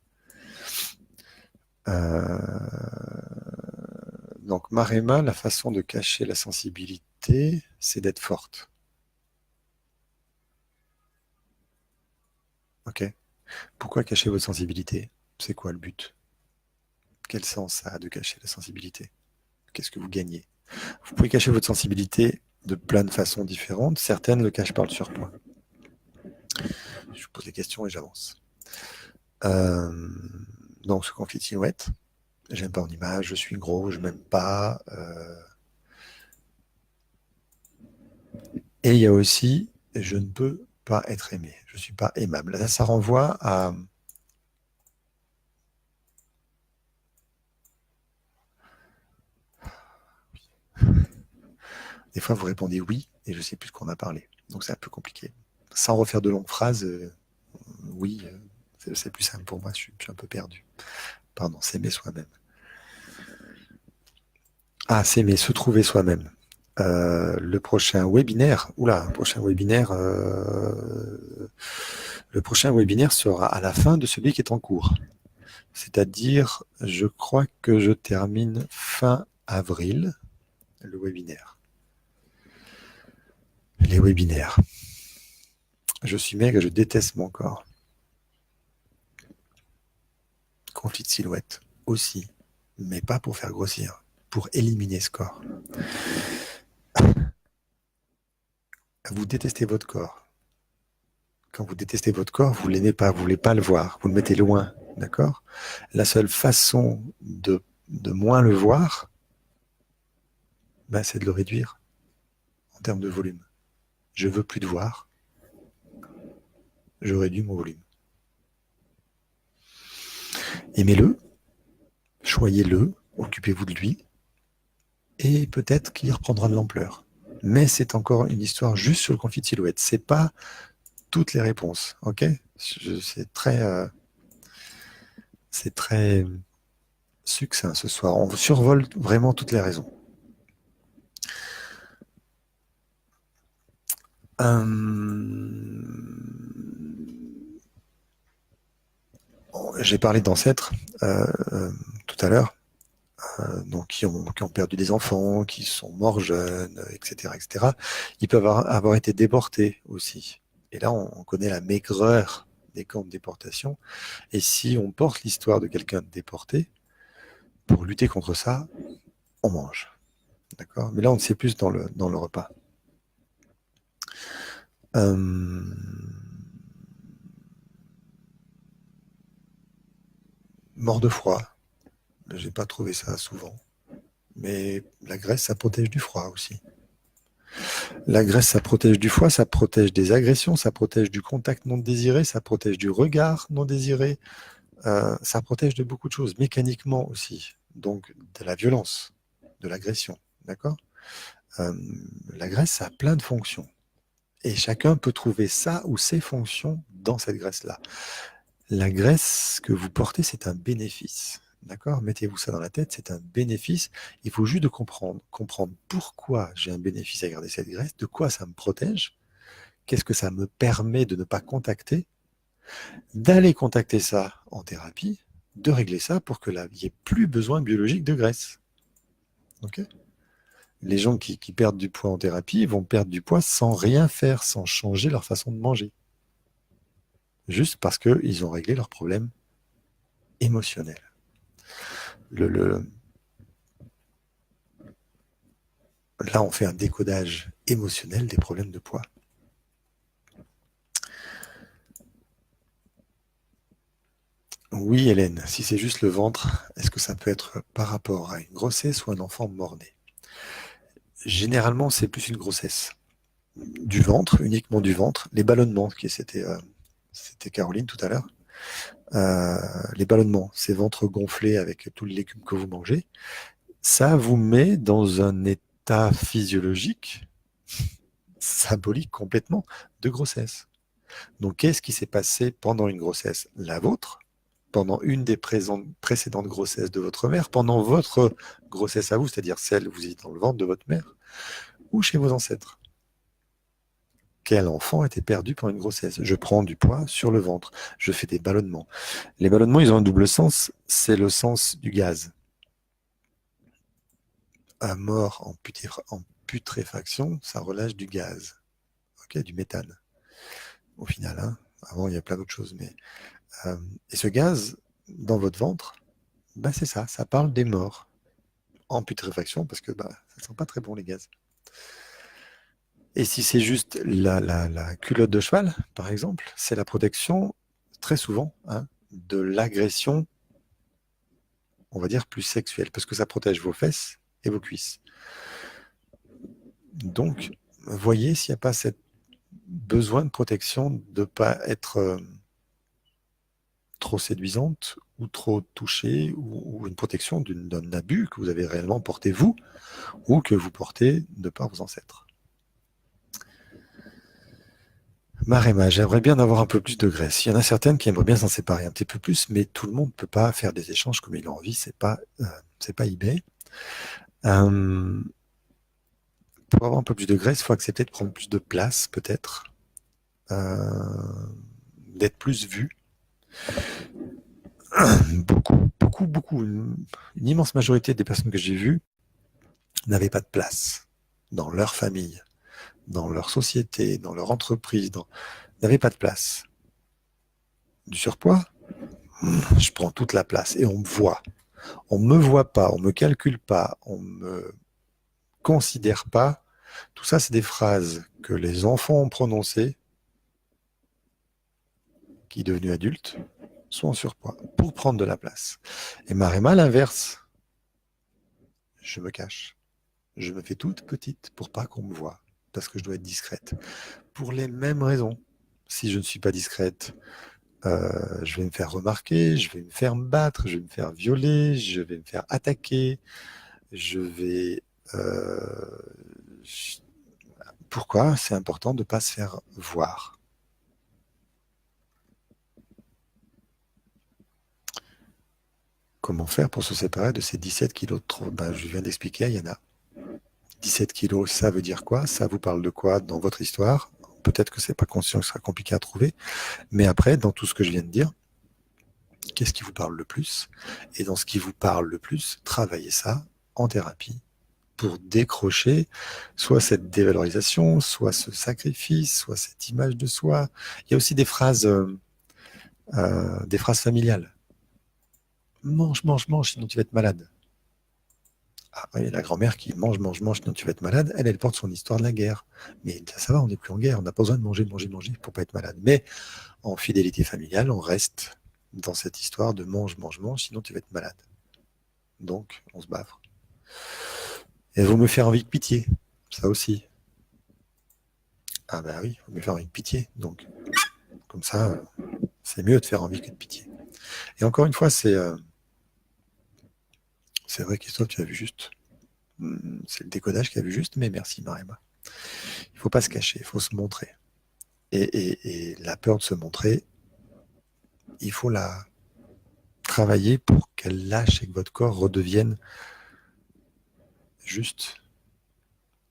Donc, Marema, la façon de cacher la sensibilité, c'est d'être forte. Ok. Pourquoi cacher votre sensibilité? C'est quoi le but? Quel sens ça a de cacher la sensibilité? Qu'est-ce que vous gagnez? Vous pouvez cacher votre sensibilité de plein de façons différentes. Certaines le cachent par le surpoids. Je vous pose des questions et j'avance. Donc, ce conflit de silhouette, j'aime pas en image, je suis gros, je m'aime pas. Et il y a aussi, je ne peux pas être aimé, je ne suis pas aimable. Là, ça renvoie à... Des fois, vous répondez oui, et je ne sais plus de quoi on a parlé. Donc, c'est un peu compliqué. Sans refaire de longues phrases, oui, c'est plus simple pour moi, je suis un peu perdu. Pardon, s'aimer soi-même. Ah, s'aimer, se trouver soi-même. Le prochain webinaire, le prochain webinaire sera à la fin de celui qui est en cours. C'est-à-dire, je crois que je termine fin avril le webinaire. Les webinaires. Je suis maigre et je déteste mon corps. Conflit de silhouette aussi, mais pas pour faire grossir, pour éliminer ce corps. Vous détestez votre corps. Quand vous détestez votre corps, vous ne l'aimez pas, vous ne voulez pas le voir, vous le mettez loin, d'accord? La seule façon de moins le voir, c'est de le réduire en termes de volume. Je veux plus te voir, je réduis mon volume. Aimez-le, choyez-le, occupez-vous de lui, et peut-être qu'il reprendra de l'ampleur. Mais c'est encore une histoire juste sur le conflit de silhouette. C'est pas toutes les réponses, ok? C'est très succinct ce soir. On survole vraiment toutes les raisons. J'ai parlé d'ancêtres tout à l'heure. Donc qui ont perdu des enfants, qui sont morts jeunes, etc., etc. Ils peuvent avoir été déportés aussi. Et là, on connaît la maigreur des camps de déportation. Et si on porte l'histoire de quelqu'un déporté, pour lutter contre ça, on mange. D'accord? Mais là, on sait plus dans le repas. Mort de froid. J'ai pas trouvé ça souvent. Mais la graisse, ça protège du froid aussi. La graisse, ça protège du foie, ça protège des agressions, ça protège du contact non désiré, ça protège du regard non désiré, ça protège de beaucoup de choses, mécaniquement aussi, donc de la violence, de l'agression, d'accord? La graisse, ça a plein de fonctions, et chacun peut trouver ça ou ses fonctions dans cette graisse-là. La graisse que vous portez, c'est un bénéfice. D'accord? Mettez-vous ça dans la tête, c'est un bénéfice. Il faut juste comprendre pourquoi j'ai un bénéfice à garder cette graisse, de quoi ça me protège, qu'est-ce que ça me permet de ne pas contacter, d'aller contacter ça en thérapie, de régler ça pour que là, il n'y ait plus besoin biologique de graisse. Ok? Les gens qui perdent du poids en thérapie vont perdre du poids sans rien faire, sans changer leur façon de manger. Juste parce qu'ils ont réglé leur problème émotionnel. Là, on fait un décodage émotionnel des problèmes de poids. Oui, Hélène, si c'est juste le ventre, est-ce que ça peut être par rapport à une grossesse ou un enfant mort-né? Généralement, c'est plus une grossesse. Du ventre, uniquement du ventre. Les ballonnements, c'était Caroline tout à l'heure. Les ballonnements, ces ventres gonflés avec tous les légumes que vous mangez, ça vous met dans un état physiologique symbolique complètement de grossesse. Donc, qu'est-ce qui s'est passé pendant une grossesse? La vôtre, pendant une des précédentes grossesses de votre mère, pendant votre grossesse à vous, c'est-à-dire celle où vous êtes dans le ventre de votre mère, ou chez vos ancêtres. quel enfant était perdu pendant une grossesse. Je prends du poids sur le ventre. Je fais des ballonnements. Les ballonnements, ils ont un double sens. C'est le sens du gaz. Un mort en putréfaction, ça relâche du gaz, ok, du méthane, au final. Hein. Avant, il y a plein d'autres choses. Et ce gaz, dans votre ventre, ben c'est ça parle des morts en putréfaction, parce que ça ne sent pas très bon, les gaz. Et si c'est juste la culotte de cheval, par exemple, c'est la protection, très souvent, hein, de l'agression, on va dire, plus sexuelle, parce que ça protège vos fesses et vos cuisses. Donc, voyez s'il n'y a pas ce besoin de protection, de ne pas être trop séduisante ou trop touchée, ou une protection d'un abus que vous avez réellement porté vous, ou que vous portez de par vos ancêtres. Maremma, j'aimerais bien avoir un peu plus de graisse. Il y en a certaines qui aimeraient bien s'en séparer un petit peu plus, mais tout le monde ne peut pas faire des échanges comme il a envie, c'est pas eBay. Pour avoir un peu plus de graisse, il faut accepter de prendre plus de place, peut-être, d'être plus vu. Beaucoup, une immense majorité des personnes que j'ai vues n'avaient pas de place dans leur famille, dans leur société, dans leur entreprise, n'avaient pas de place. Du surpoids, je prends toute la place et on me voit. On me voit pas, on me calcule pas, on me considère pas. Tout ça, c'est des phrases que les enfants ont prononcées, qui, devenus adultes, sont en surpoids pour prendre de la place. Et Maremma, l'inverse. Je me cache. Je me fais toute petite pour pas qu'on me voie, parce que je dois être discrète. Pour les mêmes raisons. Si je ne suis pas discrète, je vais me faire remarquer, je vais me faire battre, je vais me faire violer, je vais me faire attaquer, je vais... Pourquoi c'est important de ne pas se faire voir? Comment faire pour se séparer de ces 17 kilos de trop? Je viens d'expliquer, il y en a. 17 kilos, ça veut dire quoi? Ça vous parle de quoi dans votre histoire? Peut-être que c'est pas conscient, que ce sera compliqué à trouver. Mais après, dans tout ce que je viens de dire, qu'est-ce qui vous parle le plus? Et dans ce qui vous parle le plus, travaillez ça en thérapie pour décrocher soit cette dévalorisation, soit ce sacrifice, soit cette image de soi. Il y a aussi des phrases familiales. Mange, mange, mange, sinon tu vas être malade. Ah oui, la grand-mère qui mange, mange, mange, sinon tu vas être malade, elle porte son histoire de la guerre. Mais ça va, on n'est plus en guerre, on n'a pas besoin de manger, de manger, de manger pour pas être malade. Mais en fidélité familiale, on reste dans cette histoire de mange, mange, mange, sinon tu vas être malade. Donc, on se bavre. Et vous me faire envie de pitié, ça aussi. Ah ben oui, vous me faire envie de pitié. Donc, comme ça, c'est mieux de faire envie que de pitié. Et encore une fois, c'est vrai, Christophe, tu as vu juste. C'est le décodage qui a vu juste, mais merci Maremma. Il ne faut pas se cacher, il faut se montrer. Et la peur de se montrer, il faut la travailler pour qu'elle lâche et que votre corps redevienne juste.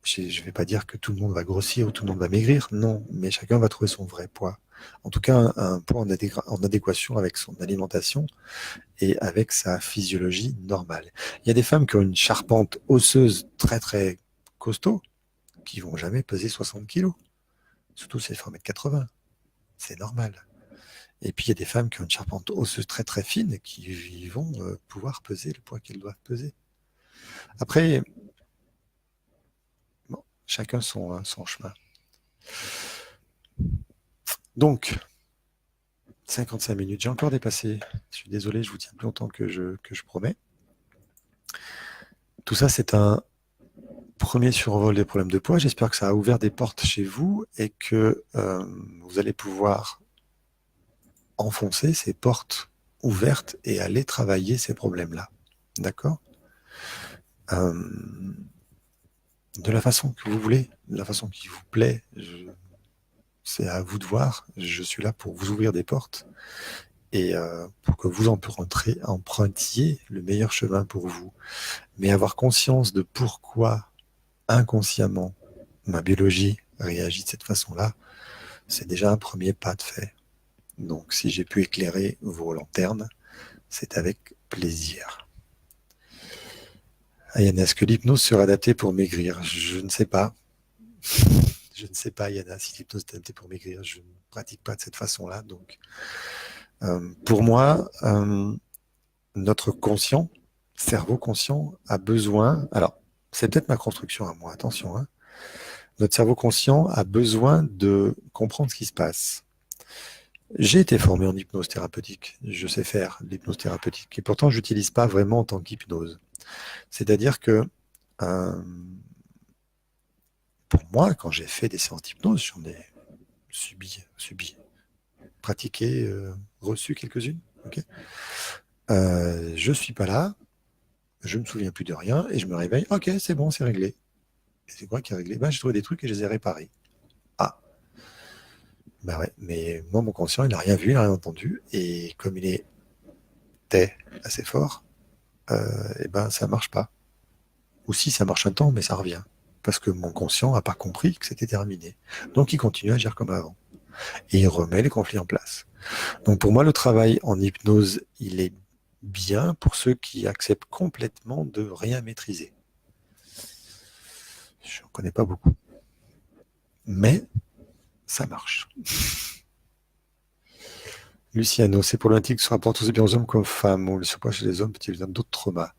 Je ne vais pas dire que tout le monde va grossir ou tout le monde va maigrir, non, mais chacun va trouver son vrai poids. En tout cas, un poids en adéquation avec son alimentation et avec sa physiologie normale. Il y a des femmes qui ont une charpente osseuse très très costaud, qui vont jamais peser 60 kilos. Surtout si elles font 1m80. C'est normal. Et puis il y a des femmes qui ont une charpente osseuse très très fine qui vont pouvoir peser le poids qu'elles doivent peser. Après, bon, chacun son chemin. Donc, 55 minutes, j'ai encore dépassé. Je suis désolé, je vous tiens plus longtemps que je promets. Tout ça, c'est un premier survol des problèmes de poids. J'espère que ça a ouvert des portes chez vous et que vous allez pouvoir enfoncer ces portes ouvertes et aller travailler ces problèmes-là. D'accord? De la façon que vous voulez, de la façon qui vous plaît. C'est à vous de voir. Je suis là pour vous ouvrir des portes et pour que vous empruntiez le meilleur chemin pour vous. Mais avoir conscience de pourquoi inconsciemment ma biologie réagit de cette façon-là, C'est déjà un premier pas de fait. Donc, si j'ai pu éclairer vos lanternes, c'est avec plaisir. Ayana, est-ce que l'hypnose serait adaptée pour maigrir? Je ne sais pas. Je ne sais pas, Ayana, si l'hypnose est adaptée pour maigrir. Je ne pratique pas de cette façon-là. Donc, pour moi, notre conscient, cerveau conscient, a besoin. Alors, c'est peut-être ma construction à moi, attention. Hein, notre cerveau conscient a besoin de comprendre ce qui se passe. J'ai été formé en hypnose thérapeutique. Je sais faire l'hypnose thérapeutique. Et pourtant, je n'utilise pas vraiment en tant qu'hypnose. C'est-à-dire que euh, pour moi, quand j'ai fait des séances d'hypnose, j'en ai subi, pratiqué, reçu quelques-unes. Okay, je suis pas là, je me souviens plus de rien et je me réveille. Ok, c'est bon, c'est réglé. Et c'est quoi qui est réglé? Ben, j'ai trouvé des trucs et je les ai réparés. Ah, bah ouais, mais moi, mon conscient, il n'a rien vu, il n'a rien entendu. Et comme il était assez fort, et ben, ça marche pas. Ou si ça marche un temps, mais ça revient. Parce que mon conscient n'a pas compris que c'était terminé. Donc il continue à agir comme avant. Et il remet les conflits en place. Donc pour moi, le travail en hypnose, il est bien pour ceux qui acceptent complètement de rien maîtriser. Je n'en connais pas beaucoup. Mais ça marche. Luciano, c'est problématique que ce rapporte aussi bien aux hommes qu'aux femmes, ou le surpoids chez les hommes peut-il évidemment d'autres traumas.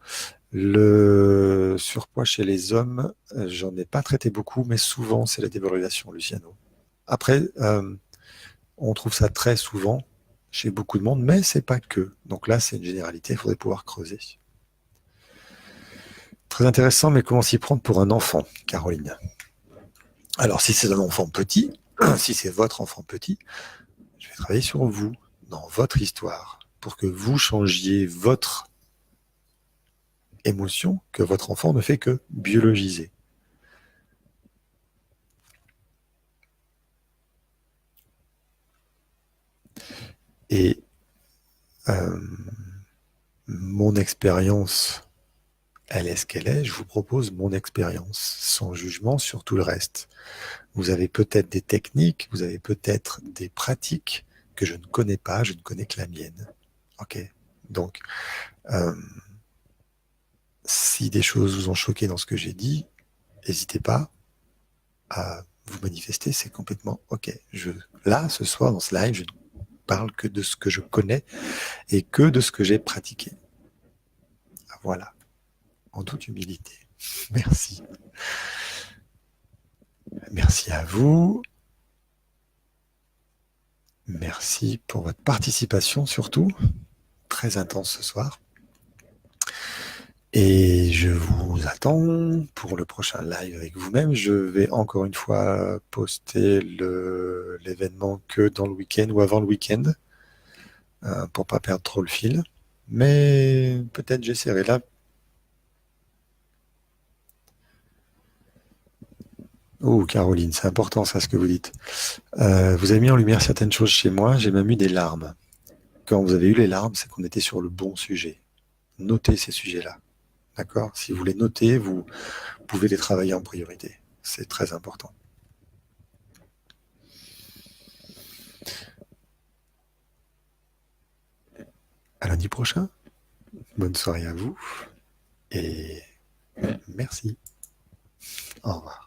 Le surpoids chez les hommes, j'en ai pas traité beaucoup, mais souvent c'est la dévalorisation, Luciano. Après, on trouve ça très souvent chez beaucoup de monde, mais c'est pas que. Donc là, c'est une généralité, il faudrait pouvoir creuser. Très intéressant, mais comment s'y prendre pour un enfant, Caroline? Alors, si c'est un enfant petit, si c'est votre enfant petit, je vais travailler sur vous, dans votre histoire, pour que vous changiez votre émotion que votre enfant ne fait que biologiser. Et euh, mon expérience, elle est ce qu'elle est. Je vous propose mon expérience, sans jugement sur tout le reste. Vous avez peut-être des techniques, vous avez peut-être des pratiques que je ne connais pas, je ne connais que la mienne. Ok. Donc, si des choses vous ont choqué dans ce que j'ai dit, n'hésitez pas à vous manifester, c'est complètement ok. Là, ce soir, dans ce live, je ne parle que de ce que je connais et que de ce que j'ai pratiqué. Voilà, en toute humilité. Merci. Merci à vous. Merci pour votre participation surtout. Très intense ce soir. Et je vous attends pour le prochain live avec vous-même. Je vais encore une fois poster l'événement que dans le week-end ou avant le week-end pour pas perdre trop le fil. Mais peut-être j'essaierai là. Oh, Caroline, c'est important ça ce que vous dites. Vous avez mis en lumière certaines choses chez moi. J'ai même eu des larmes. Quand vous avez eu les larmes, c'est qu'on était sur le bon sujet. Notez ces sujets-là. D'accord? Si vous les notez, vous pouvez les travailler en priorité. C'est très important. À lundi prochain. Bonne soirée à vous et merci. Au revoir.